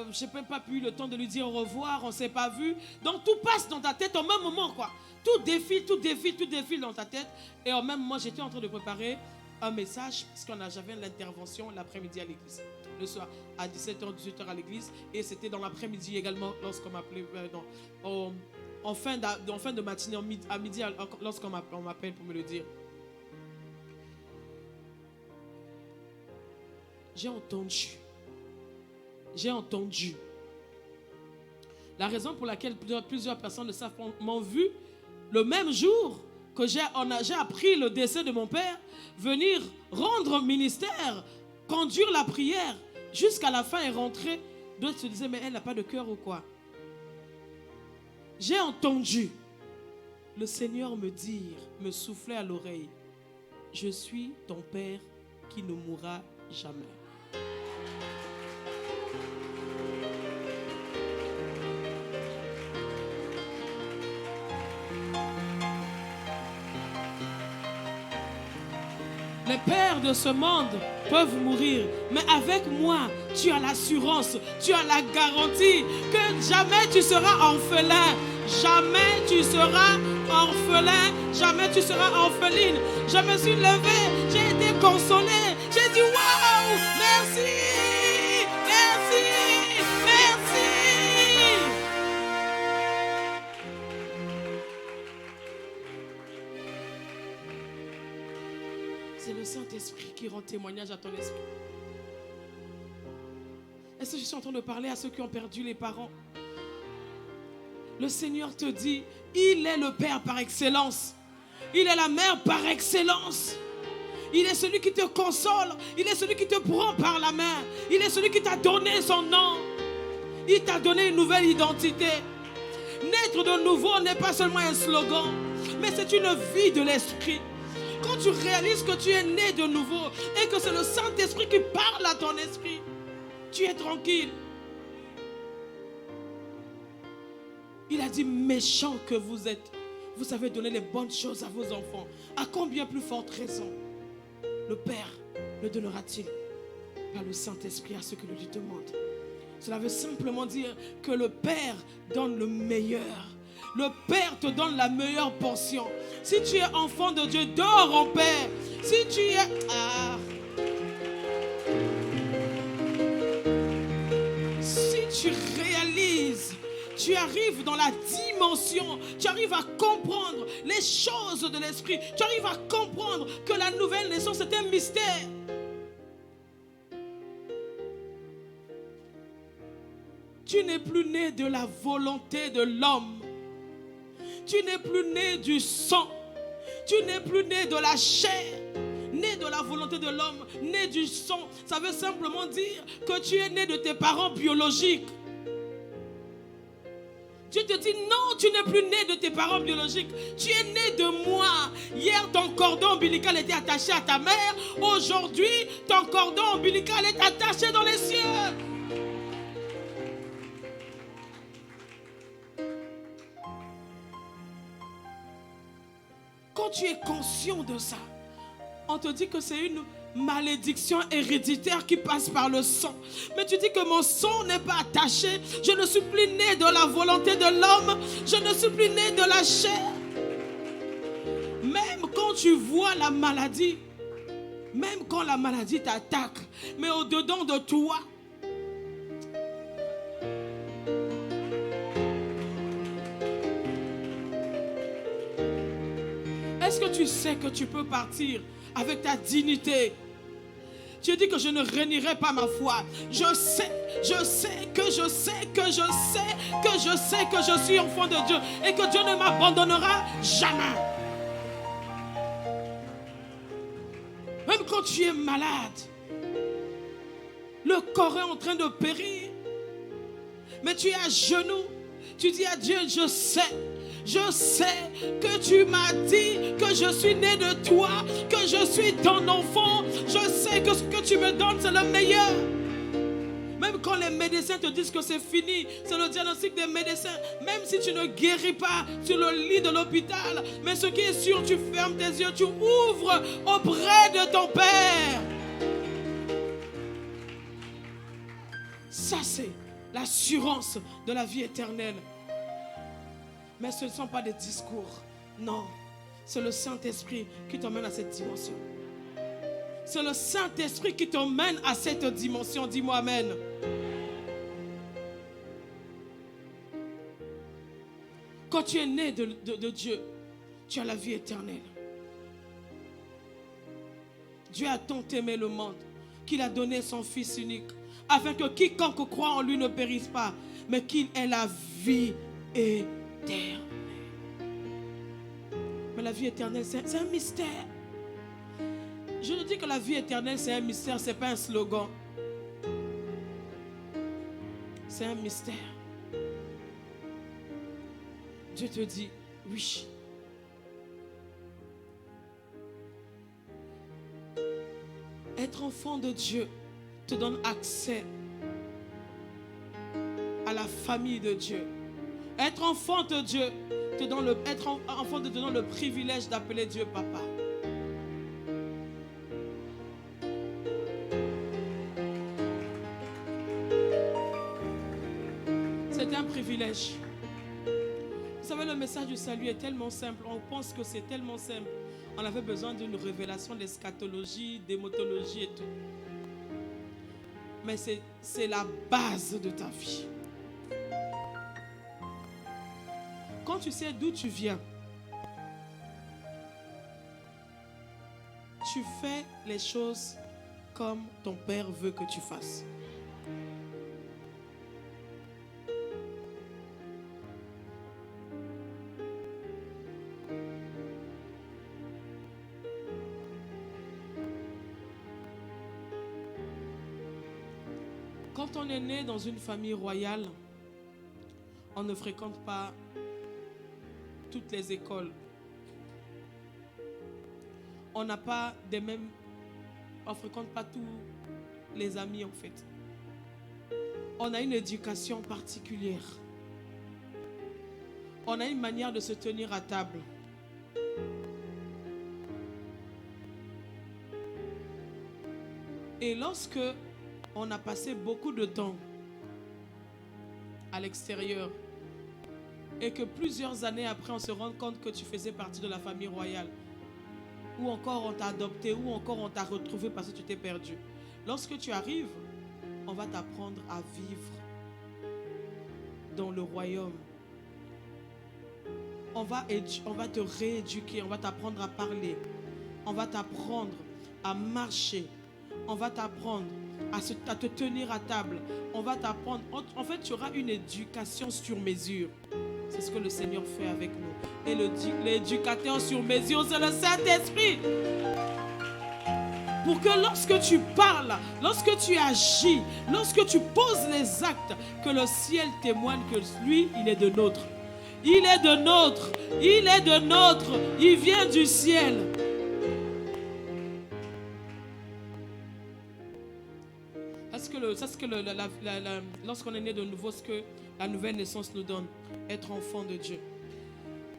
je n'ai même pas eu le temps de lui dire au revoir, on ne s'est pas vu. Donc tout passe dans ta tête au même moment quoi. Tout défile dans ta tête. Et au même moment j'étais en train de préparer un message parce j'avais l'intervention l'après-midi à l'église. Le soir à 17h, 18h à l'église. Et c'était dans l'après-midi également lorsqu'on m'appelait, en fin de matinée, à midi lorsqu'on m'appelle pour me le dire. J'ai entendu. La raison pour laquelle plusieurs personnes le savent m'ont vu le même jour que j'ai appris le décès de mon père, venir rendre ministère, conduire la prière jusqu'à la fin et rentrer. D'autres se disaient mais elle n'a pas de cœur ou quoi? J'ai entendu le Seigneur me souffler à l'oreille, je suis ton père qui ne mourra jamais. Les pères de ce monde peuvent mourir, mais avec moi, tu as l'assurance, tu as la garantie que jamais tu seras orphelin, jamais tu seras orphelin, jamais tu seras orpheline. Je me suis levée, j'ai été consolée, j'ai dit waouh, merci, merci, merci. C'est le Saint-Esprit qui rend témoignage à ton esprit. Est-ce que je suis en train de parler à ceux qui ont perdu les parents? Le Seigneur te dit, il est le Père par excellence. Il est la mère par excellence. Il est celui qui te console. Il est celui qui te prend par la main. Il est celui qui t'a donné son nom. Il t'a donné une nouvelle identité. Naître de nouveau n'est pas seulement un slogan, mais c'est une vie de l'esprit. Quand tu réalises que tu es né de nouveau et que c'est le Saint-Esprit qui parle à ton esprit, tu es tranquille. Il a dit, méchants que vous êtes, vous savez donner les bonnes choses à vos enfants. À combien plus forte raison le Père ne donnera-t-il pas le Saint-Esprit à ceux qui le lui demandent? Cela veut simplement dire que le Père donne le meilleur. Le Père te donne la meilleure portion. Si tu es enfant de Dieu, dors en paix. Si tu es... Si tu réalises, tu arrives dans la dimension, tu arrives à comprendre les choses de l'esprit, tu arrives à comprendre que la nouvelle naissance est un mystère. Tu n'es plus né de la volonté de l'homme. Tu n'es plus né du sang. Tu n'es plus né de la chair. Né de la volonté de l'homme. Né du sang. Ça veut simplement dire que tu es né de tes parents biologiques. Dieu te dit non, tu n'es plus né de tes parents biologiques. Tu es né de moi. Hier, ton cordon ombilical était attaché à ta mère. Aujourd'hui, ton cordon ombilical est attaché dans les cieux. Quand tu es conscient de ça, on te dit que c'est une malédiction héréditaire qui passe par le sang. Mais tu dis que mon sang n'est pas attaché. Je ne suis plus né de la volonté de l'homme. Je ne suis plus né de la chair. Même quand tu vois la maladie, même quand la maladie t'attaque, mais au-dedans de toi, est-ce que tu sais que tu peux partir avec ta dignité? Tu dis que je ne renierai pas ma foi. Je sais que je suis enfant de Dieu et que Dieu ne m'abandonnera jamais. Même quand tu es malade, le corps est en train de périr, mais tu es à genoux, tu dis à Dieu, je sais que tu m'as dit que je suis né de toi, que je suis ton enfant. Je sais que ce que tu me donnes, c'est le meilleur. Même quand les médecins te disent que c'est fini, c'est le diagnostic des médecins. Même si tu ne guéris pas sur le lit de l'hôpital, mais ce qui est sûr, tu fermes tes yeux, tu ouvres auprès de ton Père. Ça, c'est l'assurance de la vie éternelle. Mais ce ne sont pas des discours. Non, c'est le Saint-Esprit qui t'emmène à cette dimension. C'est le Saint-Esprit qui t'emmène à cette dimension. Dis-moi amen. Quand tu es né de Dieu, tu as la vie éternelle. Dieu a tant aimé le monde qu'il a donné son Fils unique, afin que quiconque croit en lui ne périsse pas, mais qu'il ait la vie éternelle. Mais la vie éternelle, c'est un mystère. Je ne dis que la vie éternelle, c'est un mystère, ce n'est pas un slogan. C'est un mystère. Dieu te dit, oui. Être enfant de Dieu te donne accès à la famille de Dieu. Être enfant de Dieu te donne le privilège d'appeler Dieu papa. C'est un privilège. Vous savez, le message du salut est tellement simple. On pense que c'est tellement simple. On avait besoin d'une révélation d'eschatologie, d'émotologie et tout. Mais c'est la base de ta vie. Quand tu sais d'où tu viens, tu fais les choses comme ton père veut que tu fasses. Quand on est né dans une famille royale, on ne fréquente pas toutes les écoles. On n'a pas des mêmes... On ne fréquente pas tous les amis en fait. On a une éducation particulière. On a une manière de se tenir à table. Et lorsque on a passé beaucoup de temps à l'extérieur et que plusieurs années après on se rend compte que tu faisais partie de la famille royale, ou encore on t'a adopté, ou encore on t'a retrouvé parce que tu t'es perdu. Lorsque tu arrives, on va t'apprendre à vivre dans le royaume. On va te rééduquer, on va t'apprendre à parler, on va t'apprendre à marcher, on va t'apprendre à te tenir à table, on va t'apprendre. En fait, tu auras une éducation sur mesure. C'est ce que le Seigneur fait avec nous. Et l'éducateur sur mesure, c'est le Saint-Esprit. Pour que lorsque tu parles, lorsque tu agis, lorsque tu poses les actes, que le ciel témoigne que lui, il est de nôtre. Il est de nôtre. Il est de nôtre. Il vient du ciel. C'est ce que lorsqu'on est né de nouveau, ce que la nouvelle naissance nous donne, être enfant de Dieu.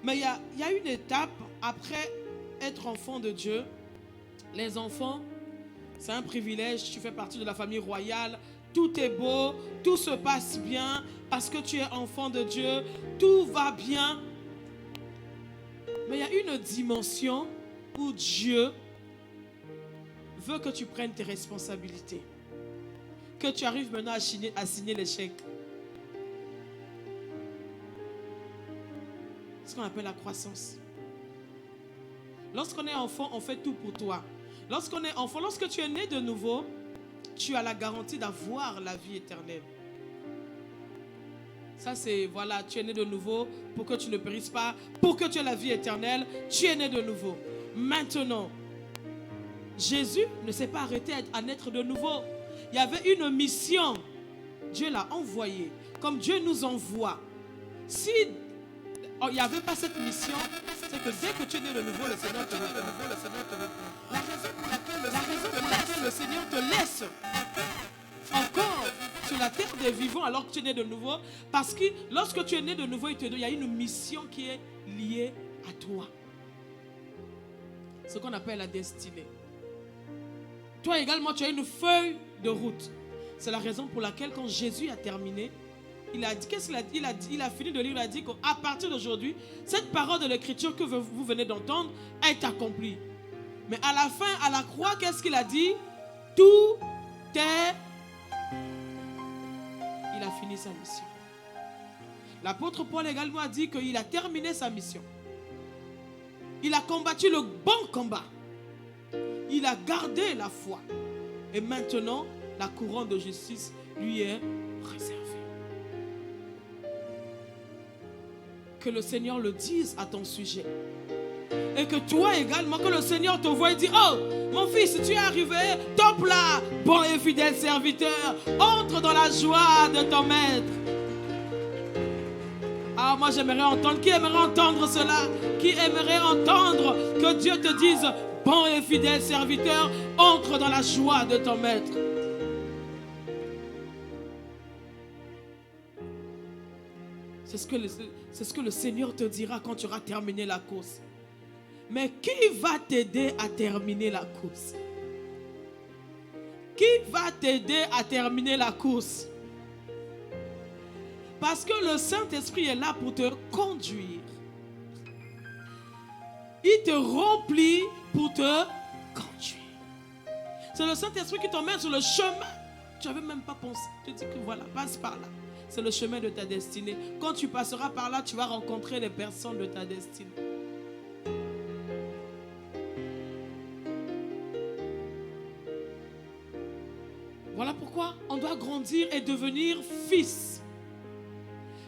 Mais il y a une étape après être enfant de Dieu. Les enfants, c'est un privilège, tu fais partie de la famille royale, tout est beau, tout se passe bien, parce que tu es enfant de Dieu, tout va bien. Mais il y a une dimension où Dieu veut que tu prennes tes responsabilités. Que tu arrives maintenant à signer l'échec. C'est ce qu'on appelle la croissance. Lorsqu'on est enfant, on fait tout pour toi. Lorsqu'on est enfant, lorsque tu es né de nouveau, tu as la garantie d'avoir la vie éternelle. Ça c'est, voilà, tu es né de nouveau pour que tu ne périsses pas, pour que tu aies la vie éternelle, tu es né de nouveau. Maintenant, Jésus ne s'est pas arrêté à naître de nouveau. Il y avait une mission. Dieu l'a envoyé. Comme Dieu nous envoie. Si il n'y avait pas cette mission, c'est que dès que tu es né de nouveau, le Seigneur te reprend. La raison pour laquelle le Seigneur te laisse encore sur la terre des vivants alors que tu es né de nouveau, parce que lorsque tu es né de nouveau, il y a une mission qui est liée à toi. Ce qu'on appelle la destinée. Toi également, tu as une feuille de route. C'est la raison pour laquelle quand Jésus a terminé, il a dit, qu'est-ce qu'il a dit? Il a fini de lire, il a dit qu'à partir d'aujourd'hui, cette parole de l'écriture que vous venez d'entendre est accomplie. Mais à la fin, à la croix, qu'est-ce qu'il a dit? Tout est... Il a fini sa mission. L'apôtre Paul également a dit qu'il a terminé sa mission. Il a combattu le bon combat. Il a gardé la foi. Et maintenant, la couronne de justice lui est réservée. Que le Seigneur le dise à ton sujet. Et que toi également, que le Seigneur te voie et dit: oh, mon fils, tu es arrivé, top là, bon et fidèle serviteur, entre dans la joie de ton maître. Ah, moi j'aimerais entendre. Qui aimerait entendre cela? Qui aimerait entendre que Dieu te dise: bon et fidèle serviteur, entre dans la joie de ton maître. C'est ce que le Seigneur te dira quand tu auras terminé la course. Mais qui va t'aider à terminer la course? Qui va t'aider à terminer la course? Parce que le Saint-Esprit est là pour te conduire. Il te remplit pour te conduire. C'est le Saint-Esprit qui t'emmène sur le chemin. Tu n'avais même pas pensé. Tu te dis que voilà, passe par là. C'est le chemin de ta destinée. Quand tu passeras par là, tu vas rencontrer les personnes de ta destinée. Voilà pourquoi on doit grandir et devenir fils.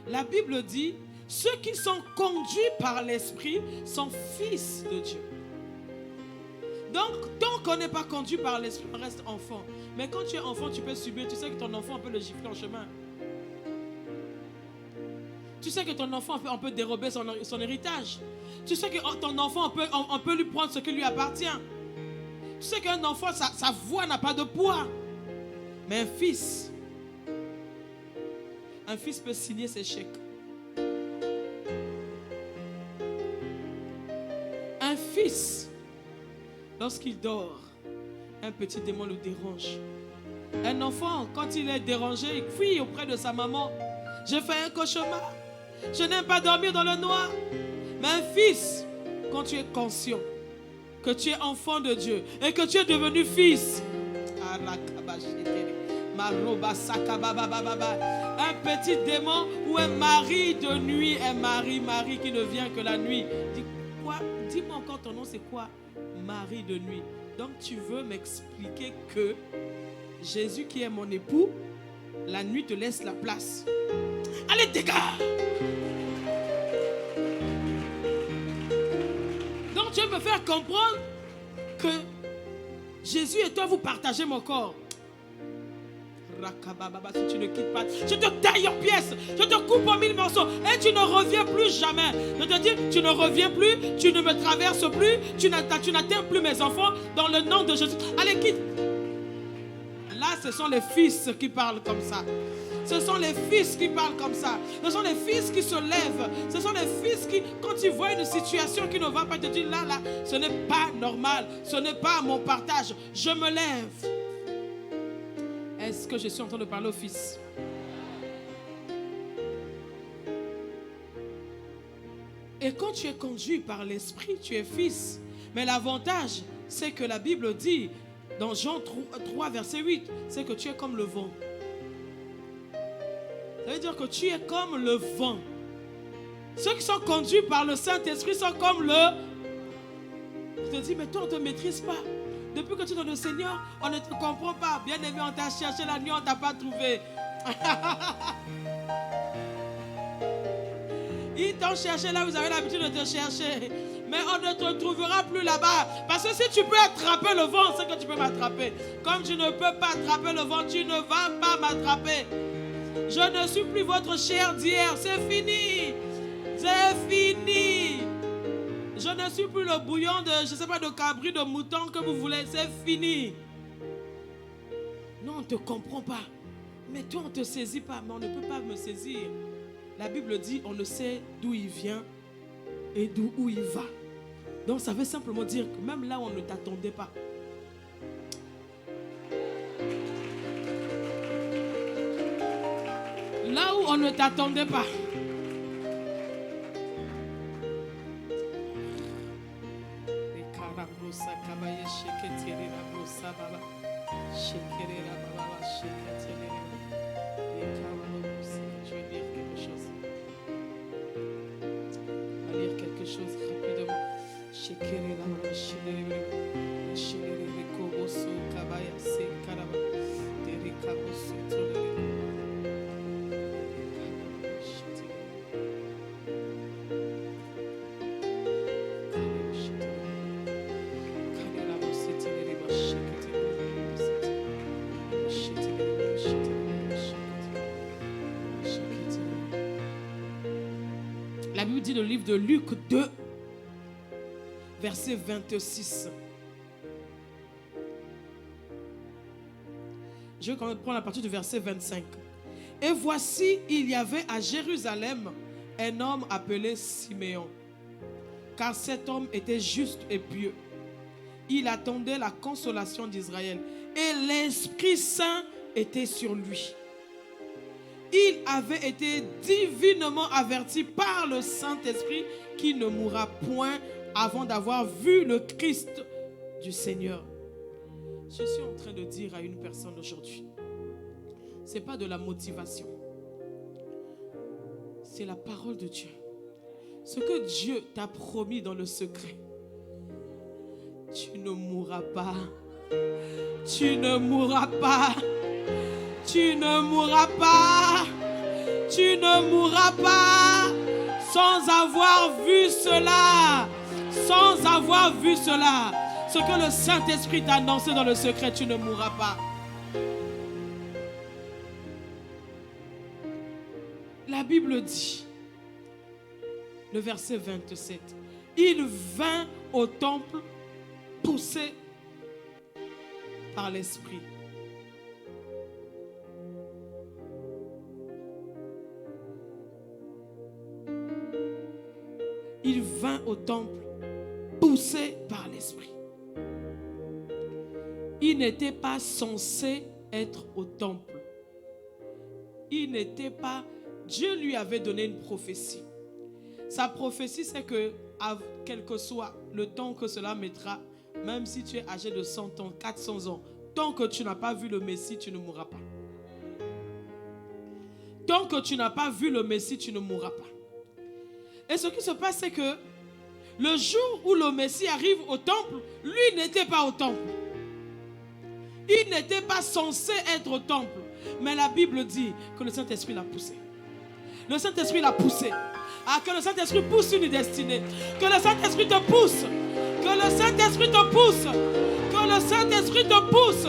La Bible dit, ceux qui sont conduits par l'Esprit sont fils de Dieu. Donc, tant qu'on n'est pas conduit par l'Esprit, on reste enfant. Mais quand tu es enfant, tu peux subir. Tu sais que ton enfant, on peut le gifler en chemin. Tu sais que ton enfant, on peut dérober son héritage. Tu sais que ton enfant, on peut lui prendre ce qui lui appartient. Tu sais qu'un enfant, sa voix n'a pas de poids. Mais un fils peut signer ses chèques. Un fils, lorsqu'il dort, un petit démon le dérange. Un enfant, quand il est dérangé, il fuit auprès de sa maman. J'ai fait un cauchemar. Je n'aime pas dormir dans le noir. Mais un fils, quand tu es conscient que tu es enfant de Dieu et que tu es devenu fils, un petit démon ou un mari de nuit, un mari qui ne vient que la nuit. Dis quoi? Dis-moi encore ton nom, c'est quoi? Mari de nuit. Donc tu veux m'expliquer que Jésus qui est mon époux, la nuit te laisse la place. Allez, dégage! Donc tu veux me faire comprendre que Jésus et toi vous partagez mon corps. Si tu ne quittes pas, je te taille en pièces, je te coupe en 1000 morceaux et tu ne reviens plus jamais. Je te dis, tu ne reviens plus, tu ne me traverses plus, tu n'atteins plus mes enfants dans le nom de Jésus. Allez, quitte. Là, ce sont les fils qui parlent comme ça. Ce sont les fils qui parlent comme ça. Ce sont les fils qui se lèvent. Ce sont les fils qui, quand ils voient une situation qui ne va pas, te dire là, ce n'est pas normal. Ce n'est pas mon partage. Je me lève. Est-ce que je suis en train de parler aux fils? Et quand tu es conduit par l'Esprit, tu es fils. Mais l'avantage, c'est que la Bible dit, dans Jean 3, verset 8, c'est que tu es comme le vent. Ça veut dire que tu es comme le vent. Ceux qui sont conduits par le Saint-Esprit sont comme le... Je te dis, mais toi, on ne te maîtrise pas. Depuis que tu es dans le Seigneur, on ne te comprend pas. Bien aimé, on t'a cherché la nuit, on ne t'a pas trouvé. Ils t'ont cherché là, vous avez l'habitude de te chercher. Mais on ne te trouvera plus là-bas. Parce que si tu peux attraper le vent, c'est que tu peux m'attraper. Comme tu ne peux pas attraper le vent, tu ne vas pas m'attraper. Je ne suis plus votre chair d'hier. C'est fini. C'est fini. Je ne suis plus le bouillon de, je ne sais pas, de cabri, de mouton que vous voulez. C'est fini. Non, on ne te comprend pas. Mais toi, on ne te saisit pas. Mais on ne peut pas me saisir. La Bible dit, on ne sait d'où il vient et où il va. Donc, ça veut simplement dire que même là où on ne t'attendait pas. Là où on ne t'attendait pas. Je vais lire quelque chose. On va lire quelque chose rapidement. La Bible dit dans le livre de Luc 2, verset 26. Je vais quand même prendre la partie du verset 25. Et voici, il y avait à Jérusalem un homme appelé Siméon. Car cet homme était juste et pieux. Il attendait la consolation d'Israël. Et l'Esprit Saint était sur lui. Il avait été divinement averti par le Saint-Esprit qu'il ne mourra point avant d'avoir vu le Christ du Seigneur. Je suis en train de dire à une personne aujourd'hui, ce n'est pas de la motivation, c'est la parole de Dieu. Ce que Dieu t'a promis dans le secret, tu ne mourras pas. Tu ne mourras pas. Tu ne mourras pas. Tu ne mourras pas sans avoir vu cela. Sans avoir vu cela. Ce que le Saint-Esprit t'a annoncé dans le secret, tu ne mourras pas. La Bible dit, le verset 27, il vint au temple poussé par l'Esprit. Il vint au temple poussé par l'Esprit. Il n'était pas censé être au temple. Il n'était pas... Dieu lui avait donné une prophétie. Sa prophétie, c'est que, quel que soit le temps que cela mettra, même si tu es âgé de 100 ans, 400 ans, tant que tu n'as pas vu le Messie, tu ne mourras pas. Tant que tu n'as pas vu le Messie, tu ne mourras pas. Et ce qui se passe, c'est que le jour où le Messie arrive au temple, lui n'était pas au temple. Il n'était pas censé être au temple. Mais la Bible dit que le Saint-Esprit l'a poussé. Le Saint-Esprit l'a poussé. Ah, que le Saint-Esprit pousse une destinée. Que le Saint-Esprit te pousse. Que le Saint-Esprit te pousse. Que le Saint-Esprit te pousse.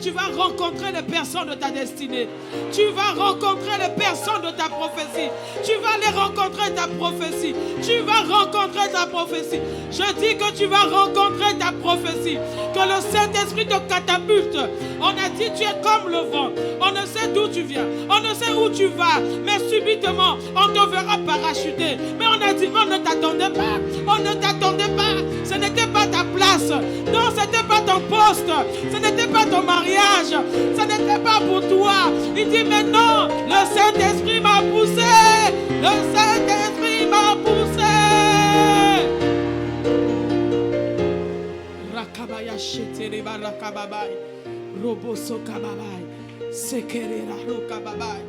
Tu vas rencontrer les personnes de ta destinée. Tu vas rencontrer les personnes de ta prophétie. Tu vas les rencontrer ta prophétie. Tu vas rencontrer ta prophétie. Je dis que tu vas rencontrer ta prophétie. Que le Saint-Esprit te catapulte. On a dit tu es comme le vent. On ne sait d'où tu viens. On ne sait où tu vas. Mais subitement, on te verra parachuter. Mais on a dit on ne t'attendait pas. On ne t'attendait pas. Ce n'était pas ta place. Non, ce n'était pas ton poste. Ce n'était pas ton mari. Ça n'était pas pour toi. Il dit mais non, le Saint-Esprit m'a poussé. Le Saint-Esprit m'a poussé. Rakabaya shetereba rakababai. Roboso kababai. Sekerera rokababai.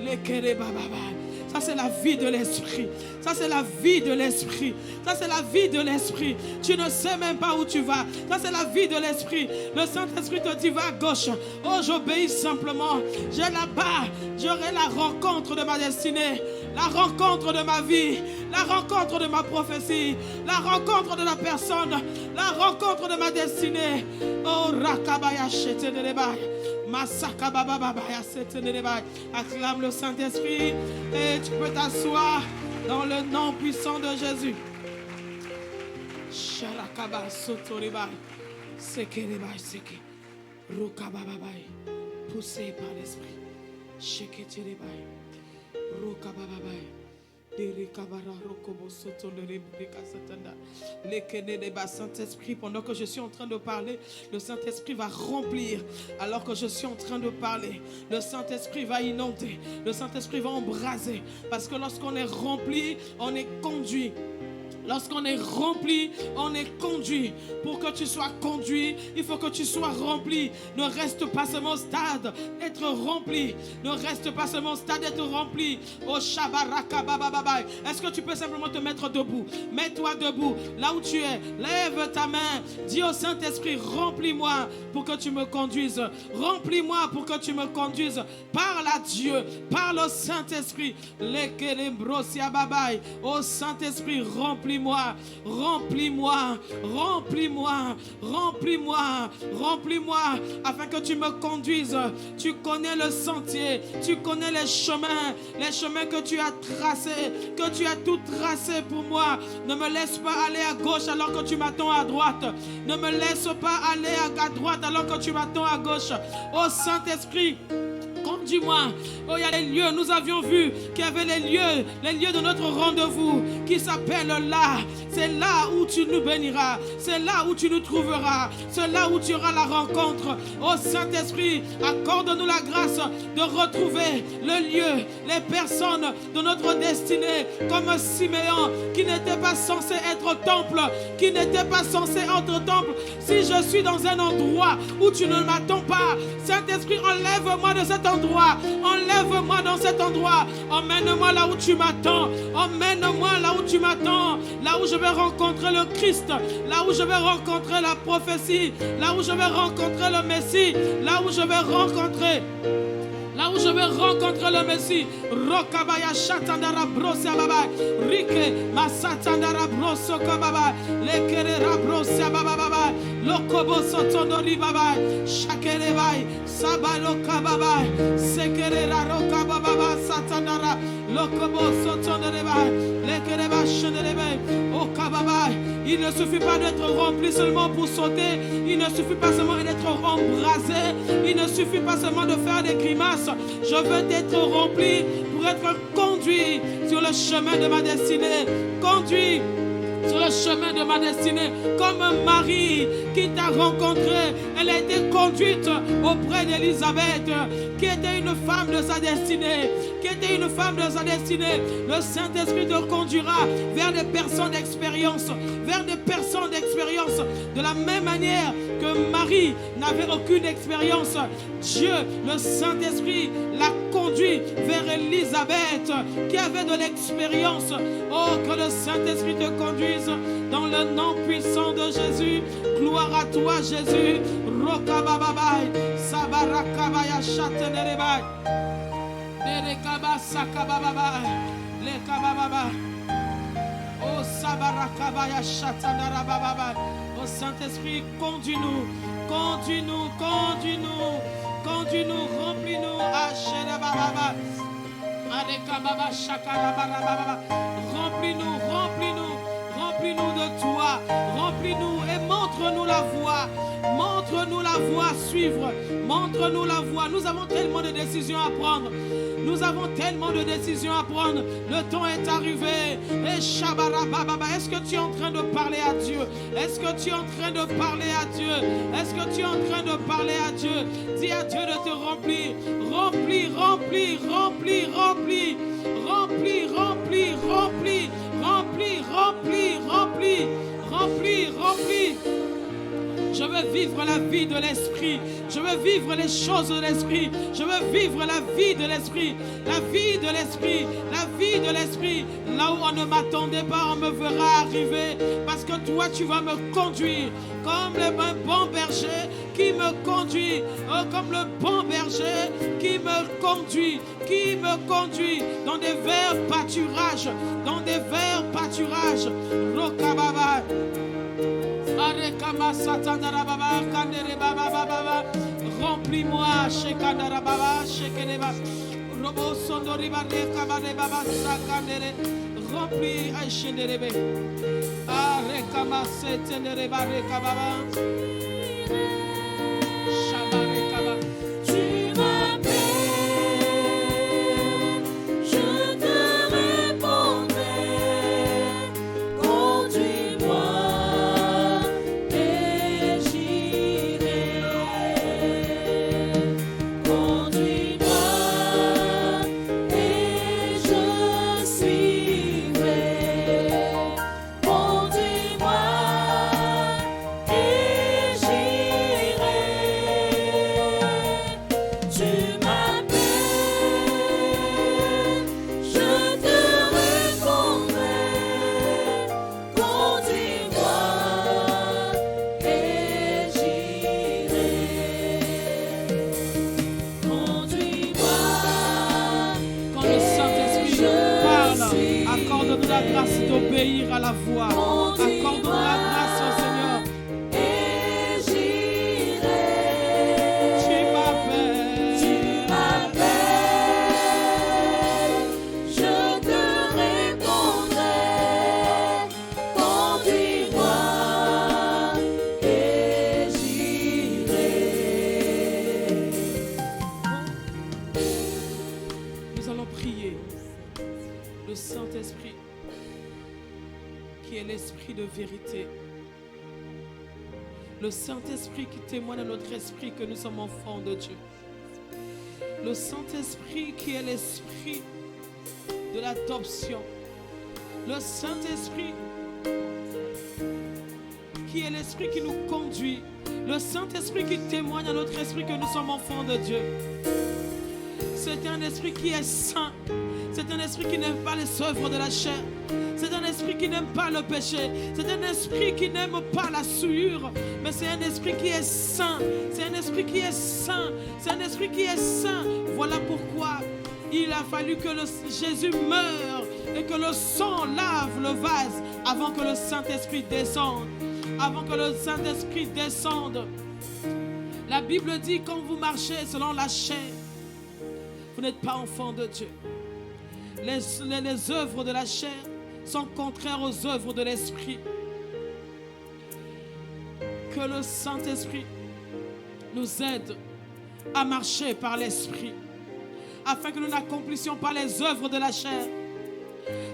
Lekereba babai. Ça c'est la vie de l'esprit. Ça c'est la vie de l'esprit. Ça c'est la vie de l'esprit. Tu ne sais même pas où tu vas. Ça c'est la vie de l'esprit. Le Saint-Esprit te dit va à gauche. Oh, j'obéis simplement. J'ai là-bas, j'aurai la rencontre de ma destinée. La rencontre de ma vie. La rencontre de ma prophétie. La rencontre de la personne. La rencontre de ma destinée. Oh, rakabaya shete de l'ebay. Acclame le Saint-Esprit et tu peux t'asseoir dans le nom puissant de Jésus. Poussé par l'Esprit. Saint-Esprit, pendant que je suis en train de parler, le Saint-Esprit va remplir. Alors que je suis en train de parler, le Saint-Esprit va inonder. Le Saint-Esprit va embraser. Parce que lorsqu'on est rempli, on est conduit. Lorsqu'on est rempli, on est conduit. Pour que tu sois conduit, il faut que tu sois rempli. Ne reste pas seulement au stade d'être rempli. Ne reste pas seulement au stade d'être rempli. Oh Shabaraka Babababai. Est-ce que tu peux simplement te mettre debout? Mets-toi debout. Là où tu es, lève ta main. Dis au Saint-Esprit, remplis-moi pour que tu me conduises. Remplis-moi pour que tu me conduises. Parle à Dieu. Parle au Saint-Esprit. Oh Saint-Esprit, remplis-moi. Remplis-moi, remplis-moi, remplis-moi, remplis-moi, afin que tu me conduises. Tu connais le sentier, tu connais les chemins que tu as tracés, que tu as tout tracé pour moi. Ne me laisse pas aller à gauche alors que tu m'attends à droite. Ne me laisse pas aller à droite alors que tu m'attends à gauche. Oh Saint-Esprit, conduis-moi Oh, il y a les lieux, nous avions vu qu'il y avait les lieux de notre rendez-vous qui s'appellent là. C'est là où tu nous béniras, c'est là où tu nous trouveras, c'est là où tu auras la rencontre. Oh Saint-Esprit, accorde-nous la grâce de retrouver le lieu, les personnes de notre destinée, comme Siméon qui n'était pas censé être au temple, qui n'était pas censé être au temple. Si je suis dans un endroit où tu ne m'attends pas, Saint-Esprit, enlève-moi de cet endroit, enlève-moi dans cet endroit, emmène-moi là où tu m'attends, emmène-moi là où tu m'attends, là où je vais rencontrer le Christ, là où je vais rencontrer la prophétie, là où je vais rencontrer le Messie, là où je vais rencontrer le Messie. Rokabaya Shatandara Brosia Baba, Rike Masatandara Brosoka Baba, Lekerera Brosia Baba, Lokobo Sotondori Baba, Shakerebai, Sabaloka Baba, Sekerera Roka Baba, Satandara, Lokobo Sotondori Baba, Lekereba Shenderebe, Okababa. Il ne suffit pas d'être rempli seulement pour sauter, il ne suffit pas seulement d'être embrasé, il ne suffit pas seulement de faire des grimaces. Je veux être rempli pour être conduit sur le chemin de ma destinée. Conduit sur le chemin de ma destinée. Comme Marie qui t'a rencontré. Elle a été conduite auprès d'Élisabeth, qui était une femme de sa destinée. Le Saint-Esprit te conduira vers des personnes d'expérience. De la même manière que Marie n'avait aucune expérience, Dieu, le Saint-Esprit, l'a conduit vers Élisabeth qui avait de l'expérience. Oh, que le Saint-Esprit te conduise dans le nom puissant de Jésus. Gloire à toi, Jésus. Rokabababai, Sabarakabaya Chatenerebai, Nerekaba Sakabababai, Lekabababa. Oh, Sabarakabaya Chatanarababai. Oh, Saint-Esprit, conduis-nous, remplis-nous, Achelabababa, Arekababa Shakarabarababa. Remplis-nous de toi, remplis-nous et montre-nous la voie. Montre-nous la voie à suivre. Montre-nous la voie. Nous avons tellement de décisions à prendre. Le temps est arrivé. Et Shabarababa. Est-ce que tu es en train de parler à Dieu? Dis à Dieu de te remplir. Remplis. Je veux vivre la vie de l'Esprit. Je veux vivre les choses de l'Esprit. Je veux vivre la vie de l'Esprit. Là où on ne m'attendait pas, on me verra arriver. Parce que toi, tu vas me conduire comme le bon berger qui me conduit. Oh, comme le bon berger qui me conduit dans des verts pâturages. Rokababa. Remplis-moi, Shekandarababa, Shekeneba, Robo Sondoriba, Rekababa, Sakandere, remplis, Aishenderebe, Arekama, Setenereba, Rekababa, Shabarekaba. Tu m'appelles, je te répondrai. Conduis-moi et j'irai. Conduis-moi et je suivrai. Conduis-moi et j'irai. Tu m'appelles, je te répondrai. Conduis-moi et j'irai. Conduis-moi. Quand le Saint-Esprit parle, accorde-nous la grâce d'obéir à la voix. Accorde-nous la grâce, Seigneur. Et j'irai. Tu m'appelles. Je te répondrai. Conduis-moi et j'irai. allons prier le Saint-Esprit, qui est l'esprit de vérité. Le Saint-Esprit qui témoigne à notre esprit que nous sommes enfants de Dieu. Le Saint-Esprit qui est l'esprit de l'adoption. Le Saint-Esprit qui est l'esprit qui nous conduit. Le Saint-Esprit qui témoigne à notre esprit que nous sommes enfants de Dieu. C'est un esprit qui est saint. C'est un esprit qui n'aime pas les œuvres de la chair. C'est un esprit qui n'aime pas le péché. C'est un esprit qui n'aime pas la souillure. Mais c'est un esprit qui est saint. C'est un esprit qui est saint. C'est un esprit qui est saint. Voilà pourquoi il a fallu que Jésus meure et que le sang lave le vase avant que le Saint-Esprit descende. Avant que le Saint-Esprit descende. La Bible dit, quand vous marchez selon la chair, vous n'êtes pas enfant de Dieu. Les œuvres de la chair sont contraires aux œuvres de l'Esprit. Que le Saint-Esprit nous aide à marcher par l'Esprit, afin que nous n'accomplissions pas les œuvres de la chair.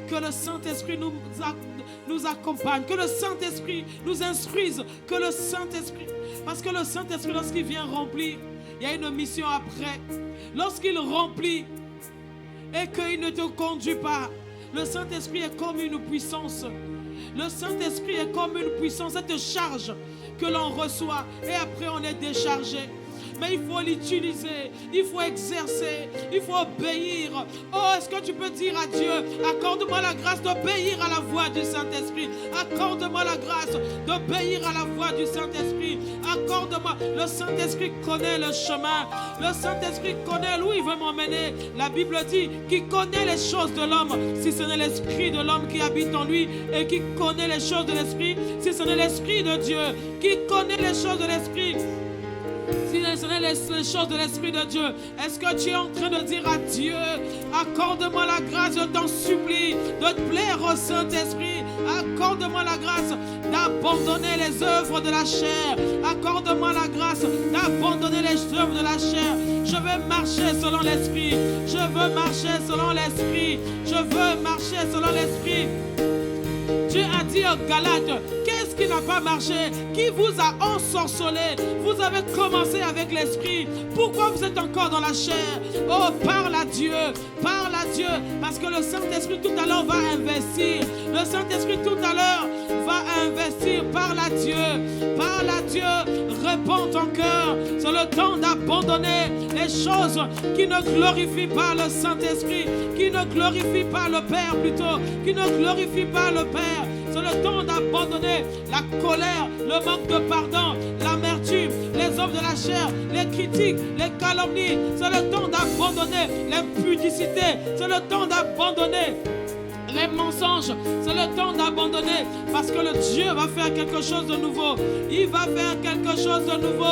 Que le Saint-Esprit nous accompagne, que le Saint-Esprit nous instruise, que le Saint-Esprit, parce que le Saint-Esprit, lorsqu'il vient remplir, il y a une mission après. Lorsqu'il remplit et qu'il ne te conduit pas, le Saint-Esprit est comme une puissance. Le Saint-Esprit est comme une puissance, cette charge que l'on reçoit et après on est déchargé. Mais il faut l'utiliser, il faut exercer, il faut obéir. Oh, est-ce que tu peux dire à Dieu, accorde-moi la grâce d'obéir à la voix du Saint-Esprit. Accorde-moi la grâce d'obéir à la voix du Saint-Esprit. Accorde-moi. Le Saint-Esprit connaît le chemin. Le Saint-Esprit connaît où il veut m'emmener. La Bible dit qu'il connaît les choses de l'homme. Si ce n'est l'Esprit de l'homme qui habite en lui et qui connaît les choses de l'Esprit, si ce n'est l'Esprit de Dieu qui connaît les choses de l'Esprit, si ce n'est les choses de l'Esprit de Dieu, est-ce que tu es en train de dire à Dieu, accorde-moi la grâce, je t'en supplie, de te plaire au Saint-Esprit. Accorde-moi la grâce d'abandonner les œuvres de la chair. Accorde-moi la grâce d'abandonner les œuvres de la chair. Je veux marcher selon l'Esprit. Je veux marcher selon l'Esprit. Je veux marcher selon l'Esprit. Dieu a dit aux Galates, qu'est-ce qui n'a pas marché? Qui vous a ensorcelé? Vous avez commencé avec l'Esprit. Pourquoi vous êtes encore dans la chair? Oh, parle à Dieu, parce que le Saint-Esprit tout à l'heure va investir. Le Saint-Esprit tout à l'heure va investir. Parle à Dieu, réponds ton cœur. C'est le temps d'abandonner les choses qui ne glorifient pas le Saint-Esprit, qui ne glorifient pas le Père plutôt, qui ne glorifient pas le Père. C'est le temps d'abandonner la colère, le manque de pardon, l'amertume, les œuvres de la chair, les critiques, les calomnies. C'est le temps d'abandonner l'impudicité. C'est le temps d'abandonner les mensonges. C'est le temps d'abandonner, parce que le Dieu va faire quelque chose de nouveau. Il va faire quelque chose de nouveau.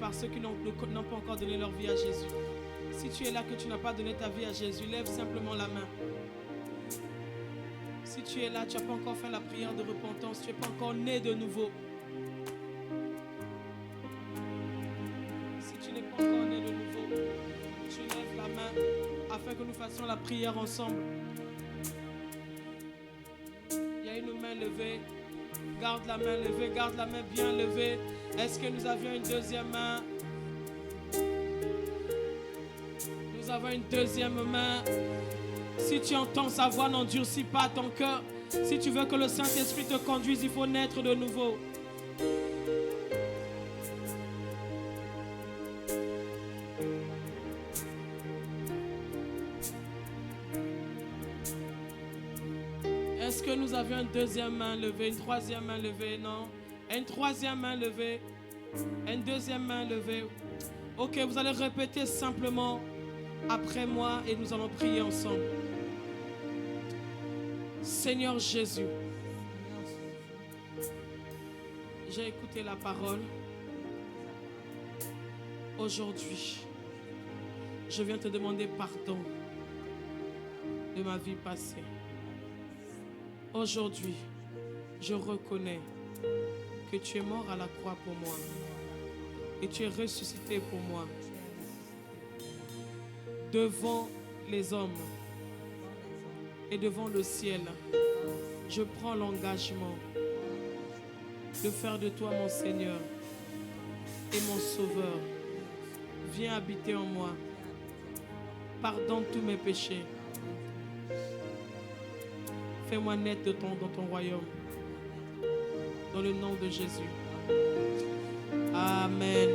Par ceux qui n'ont pas encore donné leur vie à Jésus. Si tu es là que tu n'as pas donné ta vie à Jésus, lève simplement la main. Si tu es là, tu n'as pas encore fait la prière de repentance, tu n'es pas encore né de nouveau. Si tu n'es pas encore né de nouveau, tu lèves la main afin que nous fassions la prière ensemble. Il y a une main levée. Garde la main levée, garde la main bien levée. Est-ce que nous avions une deuxième main? Nous avons une deuxième main. Si tu entends sa voix, n'endurcis pas ton cœur. Si tu veux que le Saint-Esprit te conduise, il faut naître de nouveau. Est-ce que nous avions une deuxième main levée, une troisième main levée? Non. Une troisième main levée. Une deuxième main levée. Ok, vous allez répéter simplement après moi et nous allons prier ensemble. Seigneur Jésus, j'ai écouté la parole. Aujourd'hui, je viens te demander pardon de ma vie passée. Aujourd'hui, je reconnais que tu es mort à la croix pour moi et tu es ressuscité pour moi. Devant les hommes et devant le ciel, je prends l'engagement de faire de toi mon Seigneur et mon Sauveur. Viens habiter en moi. Pardonne tous mes péchés. Fais-moi naître dans ton royaume. Dans le nom de Jésus. Amen.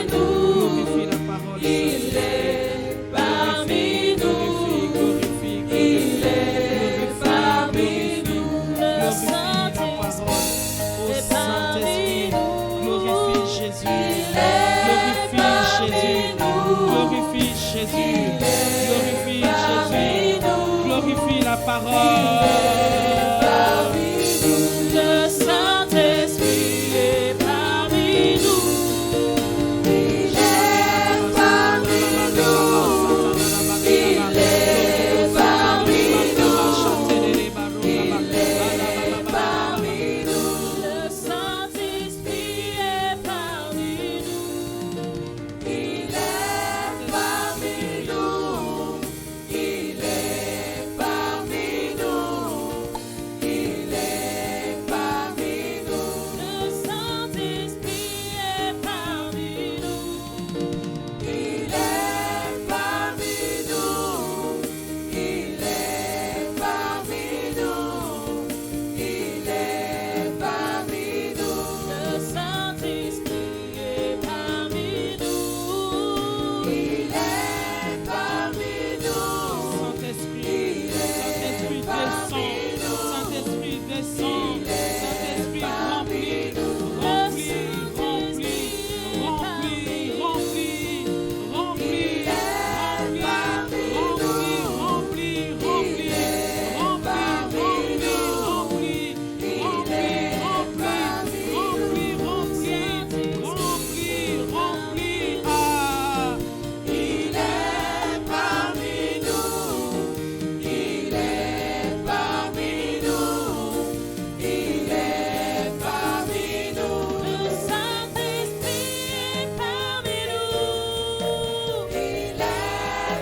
Glorifie la parole. Il est parmi nous. Il est parmi nous. Le Saint-Esprit est parmi nous. Glorifie Jésus. Il est Glorifie Jésus. Glorifie Jésus. Glorifie la parole. Le Saint-Esprit est parmi nous. Il est parmi nous. Il est parmi nous. Il est parmi nous. Le Saint-Esprit est parmi nous. Il est parmi nous. Il est parmi nous. Il est parmi nous. Le Saint-Esprit est parmi nous. Il est parmi nous. Il est parmi nous. Il est parmi nous. Le Saint-Esprit est parmi nous. Il est parmi nous. Saint-Esprit, Saint-Esprit descend. Saint-Esprit descend. Saint-Esprit remplit, remplit, remplit, remplit, remplit, remplit, remplit, remplit, remplit. Ah, Il est parmi nous. Il est parmi nous. Il est parmi nous. Le Saint-Esprit est parmi nous. Il est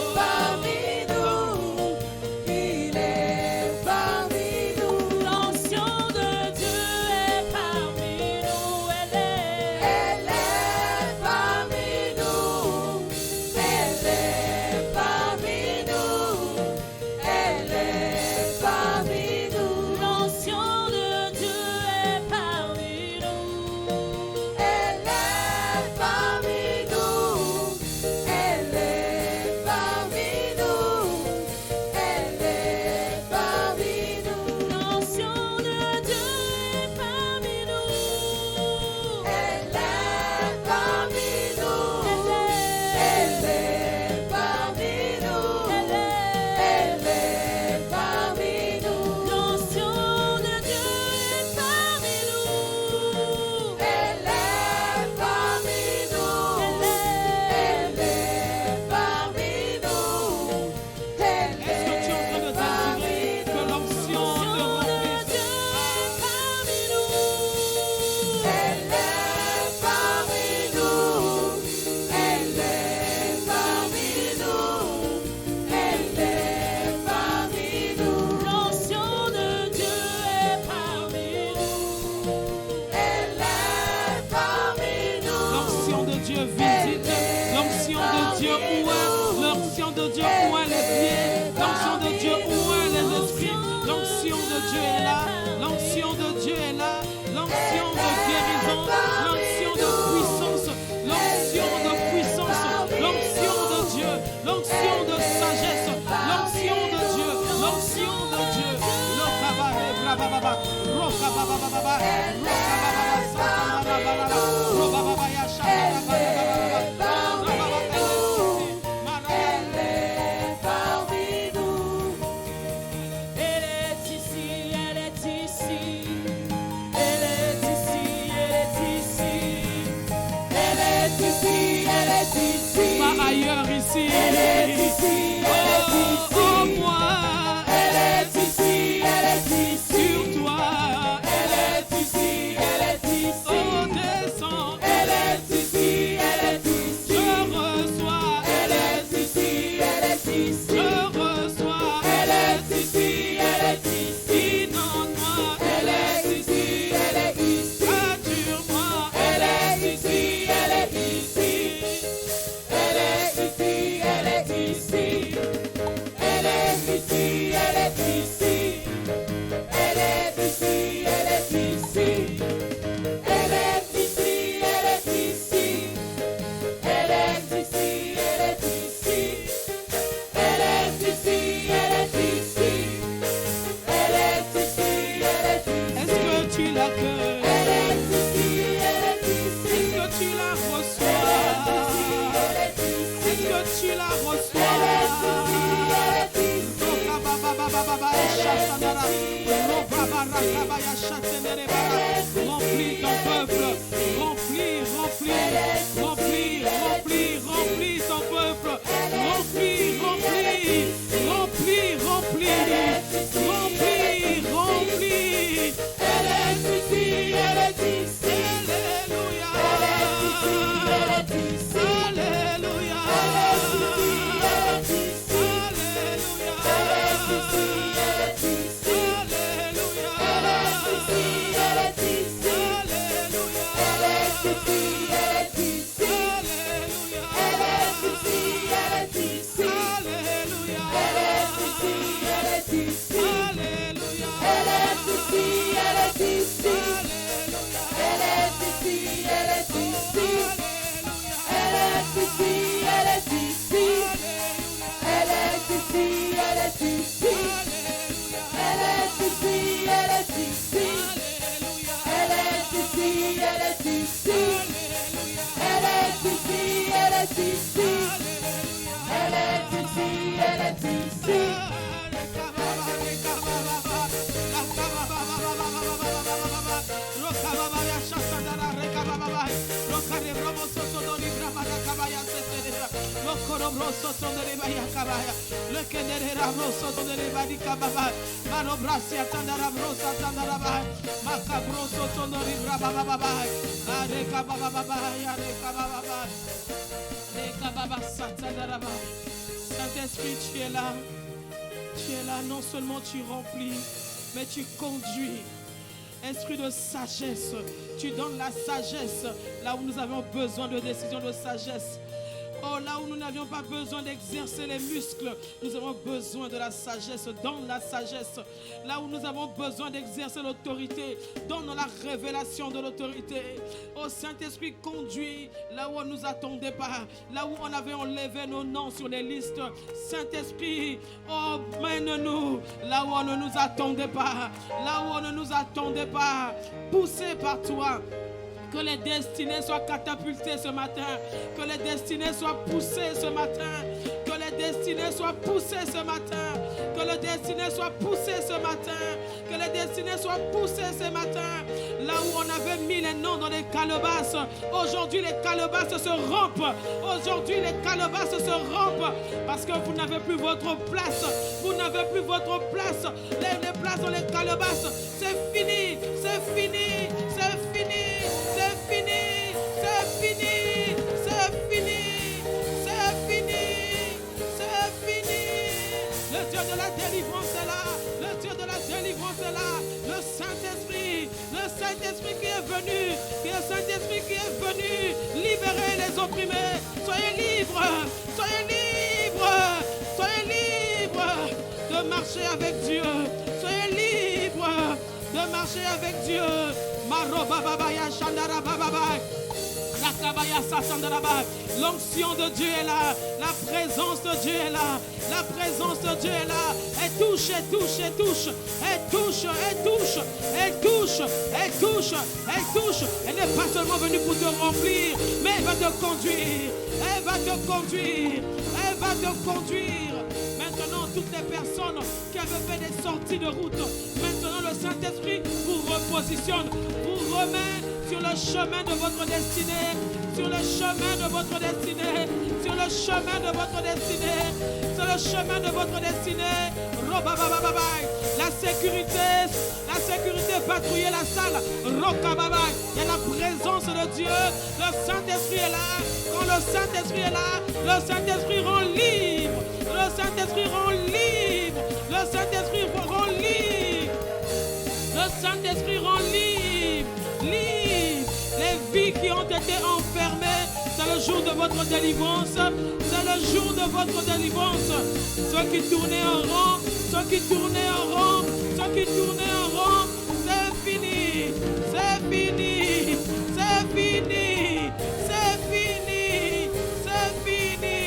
parmi nous. Il est parmi L'onction de Dieu est parmi nous. Elle est ici, elle est ici. Pas ailleurs ici. Elle est ici, elle est ici. Oh, moi. Elle est ici, elle est ici. Sur toi. Elle est ici, elle est ici. Oh, descends. Elle est ici, elle est ici. Je reçois. Elle est ici, elle est ici. Je reçois. Elle est ici, elle est ici. Inonde-moi. Elle est ici, elle est ici. Rassure-moi. Elle est ici, elle est ici. Elle est ici, elle est ici. Elle est ici, elle est ici. Elle est ici, elle est ici. Elle est ici, elle est ici. Elle est ici, elle est ici. Elle est ici, elle est ici. Elle est ici, elle est ici. Est-ce que tu l'accueilles? Elle est ici, elle est ici. Est-ce que tu la reçois? Est-ce que tu la reçois? Remplis ton peuple. Remplis, remplis, remplis, remplis, remplis ton peuple. Remplis, remplis, remplis, remplis, remplis, remplis. Elle est ici, elle est ici. Alléluia. Elle est ici. Alléluia. Elle est ici. Alléluia. Elle est ici, elle est ici. Alléluia. Elle est ici, elle est ici. Elle est ici, elle est ici. Alléluia. Elle est ici, elle est ici. Alléluia. Elle est ici, elle est ici. Alléluia. Elle est ici, elle est ici. Alléluia. Elle est ici, elle est ici. Elle est ici, elle est ici. Elle est ici, elle est ici. Elle est ici, elle est ici. Elle est ici, elle est ici. Elle est ici, elle est ici. Elle est ici, elle est ici. Saint-Esprit, tu es là. Tu es là, non seulement tu remplis, mais tu conduis. Esprit de sagesse, tu donnes la sagesse là où nous avions besoin de décisions de sagesse. Oh, là où nous n'avions pas besoin d'exercer les muscles, nous avons besoin de la sagesse. Donne la sagesse. Là où nous avons besoin d'exercer l'autorité, donne la révélation de l'autorité. Oh, Saint-Esprit, conduis là où on ne nous attendait pas, là où on avait enlevé nos noms sur les listes. Saint-Esprit, oh, mène-nous là où on ne nous attendait pas, là où on ne nous attendait pas, poussé par toi. Que les destinées soient catapultées ce matin. Que les destinées soient poussées ce matin. Que les destinées soient poussées ce matin. Que les destinées soient poussées ce matin. Que les destinées soient poussées ce matin. Là où on avait mis les noms dans les calebasses, aujourd'hui les calebasses se rompent. Aujourd'hui les calebasses se rompent. Parce que vous n'avez plus votre place. Vous n'avez plus votre place. Les places dans les calebasses, c'est fini. C'est fini. C'est fini. C'est fini, c'est fini, c'est fini, c'est fini, c'est fini. Le Dieu de la délivrance est là, le Dieu de la délivrance est là, le Saint-Esprit qui est venu, le Saint-Esprit qui est venu libérer les opprimés. Soyez libres, soyez libres, soyez libres de marcher avec Dieu, soyez libres de marcher avec Dieu. L'onction de Dieu est là, la présence de Dieu est là, la présence de Dieu est là. Elle touche, elle touche, elle touche, elle touche, elle touche, elle touche, elle touche, elle touche. Elle n'est pas seulement venue pour te remplir, mais elle va te conduire, elle va te conduire, elle va te conduire. Maintenant, toutes les personnes qui avaient fait des sorties de route, maintenant le Saint-Esprit vous repositionne, vous remet sur le chemin de votre destinée, sur le chemin de votre destinée, sur le chemin de votre destinée, sur le chemin de votre destinée. La sécurité patrouiller la salle. Rokababai. Il y a la présence de Dieu. Le Saint-Esprit est là. Quand le Saint-Esprit est là, le Saint-Esprit rend libre. Le Saint-Esprit rend libre. Le Saint-Esprit rend libre. Le Saint-Esprit rend libre. Libre. Les vies qui ont été enfermées, c'est le jour de votre délivrance. C'est le jour de votre délivrance. Ceux qui tournaient en rond, ceux qui tournaient en rond, ceux qui tournaient en rond, c'est fini. C'est fini. C'est fini. C'est fini. C'est fini.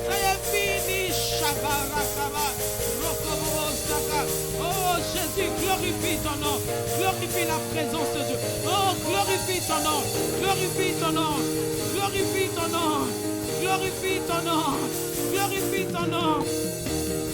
C'est fini. Shabarakaba. Oh Jésus, glorifie ton nom. Glorifie la présence de Dieu. Oh, glorifie ton nom. Glorifie ton nom. Glorifie ton nom. Glorifie ton nom. Glorifie ton nom.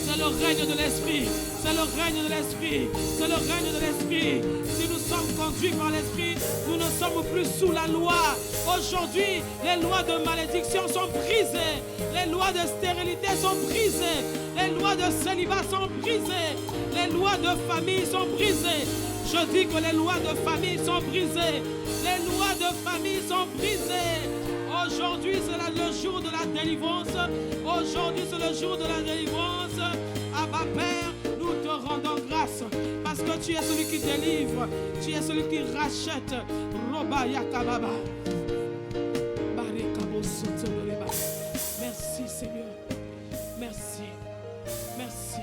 C'est le règne de l'Esprit. C'est le règne de l'Esprit. C'est le règne de l'Esprit. Si nous sommes conduits par l'Esprit, nous ne sommes plus sous la loi. Aujourd'hui, les lois de malédiction sont brisées. Les lois de stérilité sont brisées. Les lois de célibat sont brisées. Les lois de famille sont brisées. Je dis que les lois de famille sont brisées. Les lois de famille sont brisées. Aujourd'hui, c'est le jour de la délivrance. Aujourd'hui, c'est le jour de la délivrance. Abba Père, nous te rendons grâce parce que tu es celui qui délivre. Tu es celui qui rachète. Roba Yakababa. Merci Seigneur. Merci. Merci.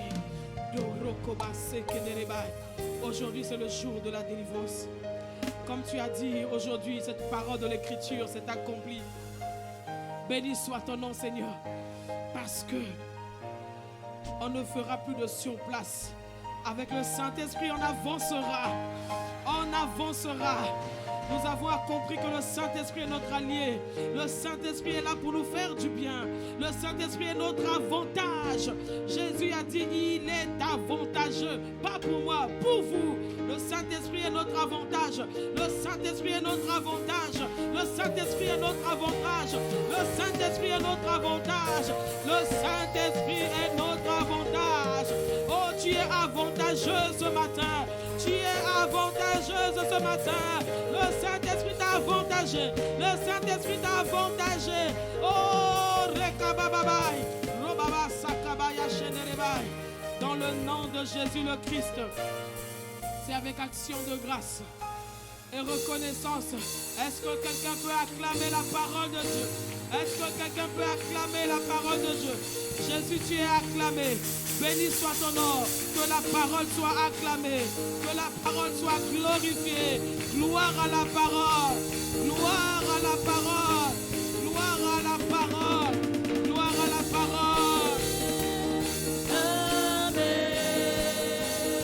Aujourd'hui, c'est le jour de la délivrance. Comme tu as dit, aujourd'hui, cette parole de l'Écriture s'est accomplie. Béni soit ton nom, Seigneur, parce que on ne fera plus de surplace. Avec le Saint-Esprit, on avancera. On avancera. Nous avons compris que le Saint-Esprit est notre allié. Le Saint-Esprit est là pour nous faire du bien. Le Saint-Esprit est notre avantage. Jésus a dit, il est avantageux. Pas pour moi, pour vous. Le Saint-Esprit est notre avantage. Le Saint-Esprit est notre avantage. Le Saint-Esprit est notre avantage. Le Saint-Esprit est notre avantage. Le Saint-Esprit est notre avantage. Oh, tu es avantageux ce matin. Tu es avantageuse ce matin. Le Saint-Esprit t'a avantagé. Le Saint-Esprit t'a avantagé. Oh, Rekabababai. Robaba Sakabaya Shenerebai. Dans le nom de Jésus le Christ, c'est avec action de grâce et reconnaissance. Est-ce que quelqu'un peut acclamer la parole de Dieu? Est-ce que quelqu'un peut acclamer la parole de Dieu? Jésus, tu es acclamé. Béni soit ton nom. Que la parole soit acclamée. Que la parole soit glorifiée. Gloire à la parole. Gloire à la parole.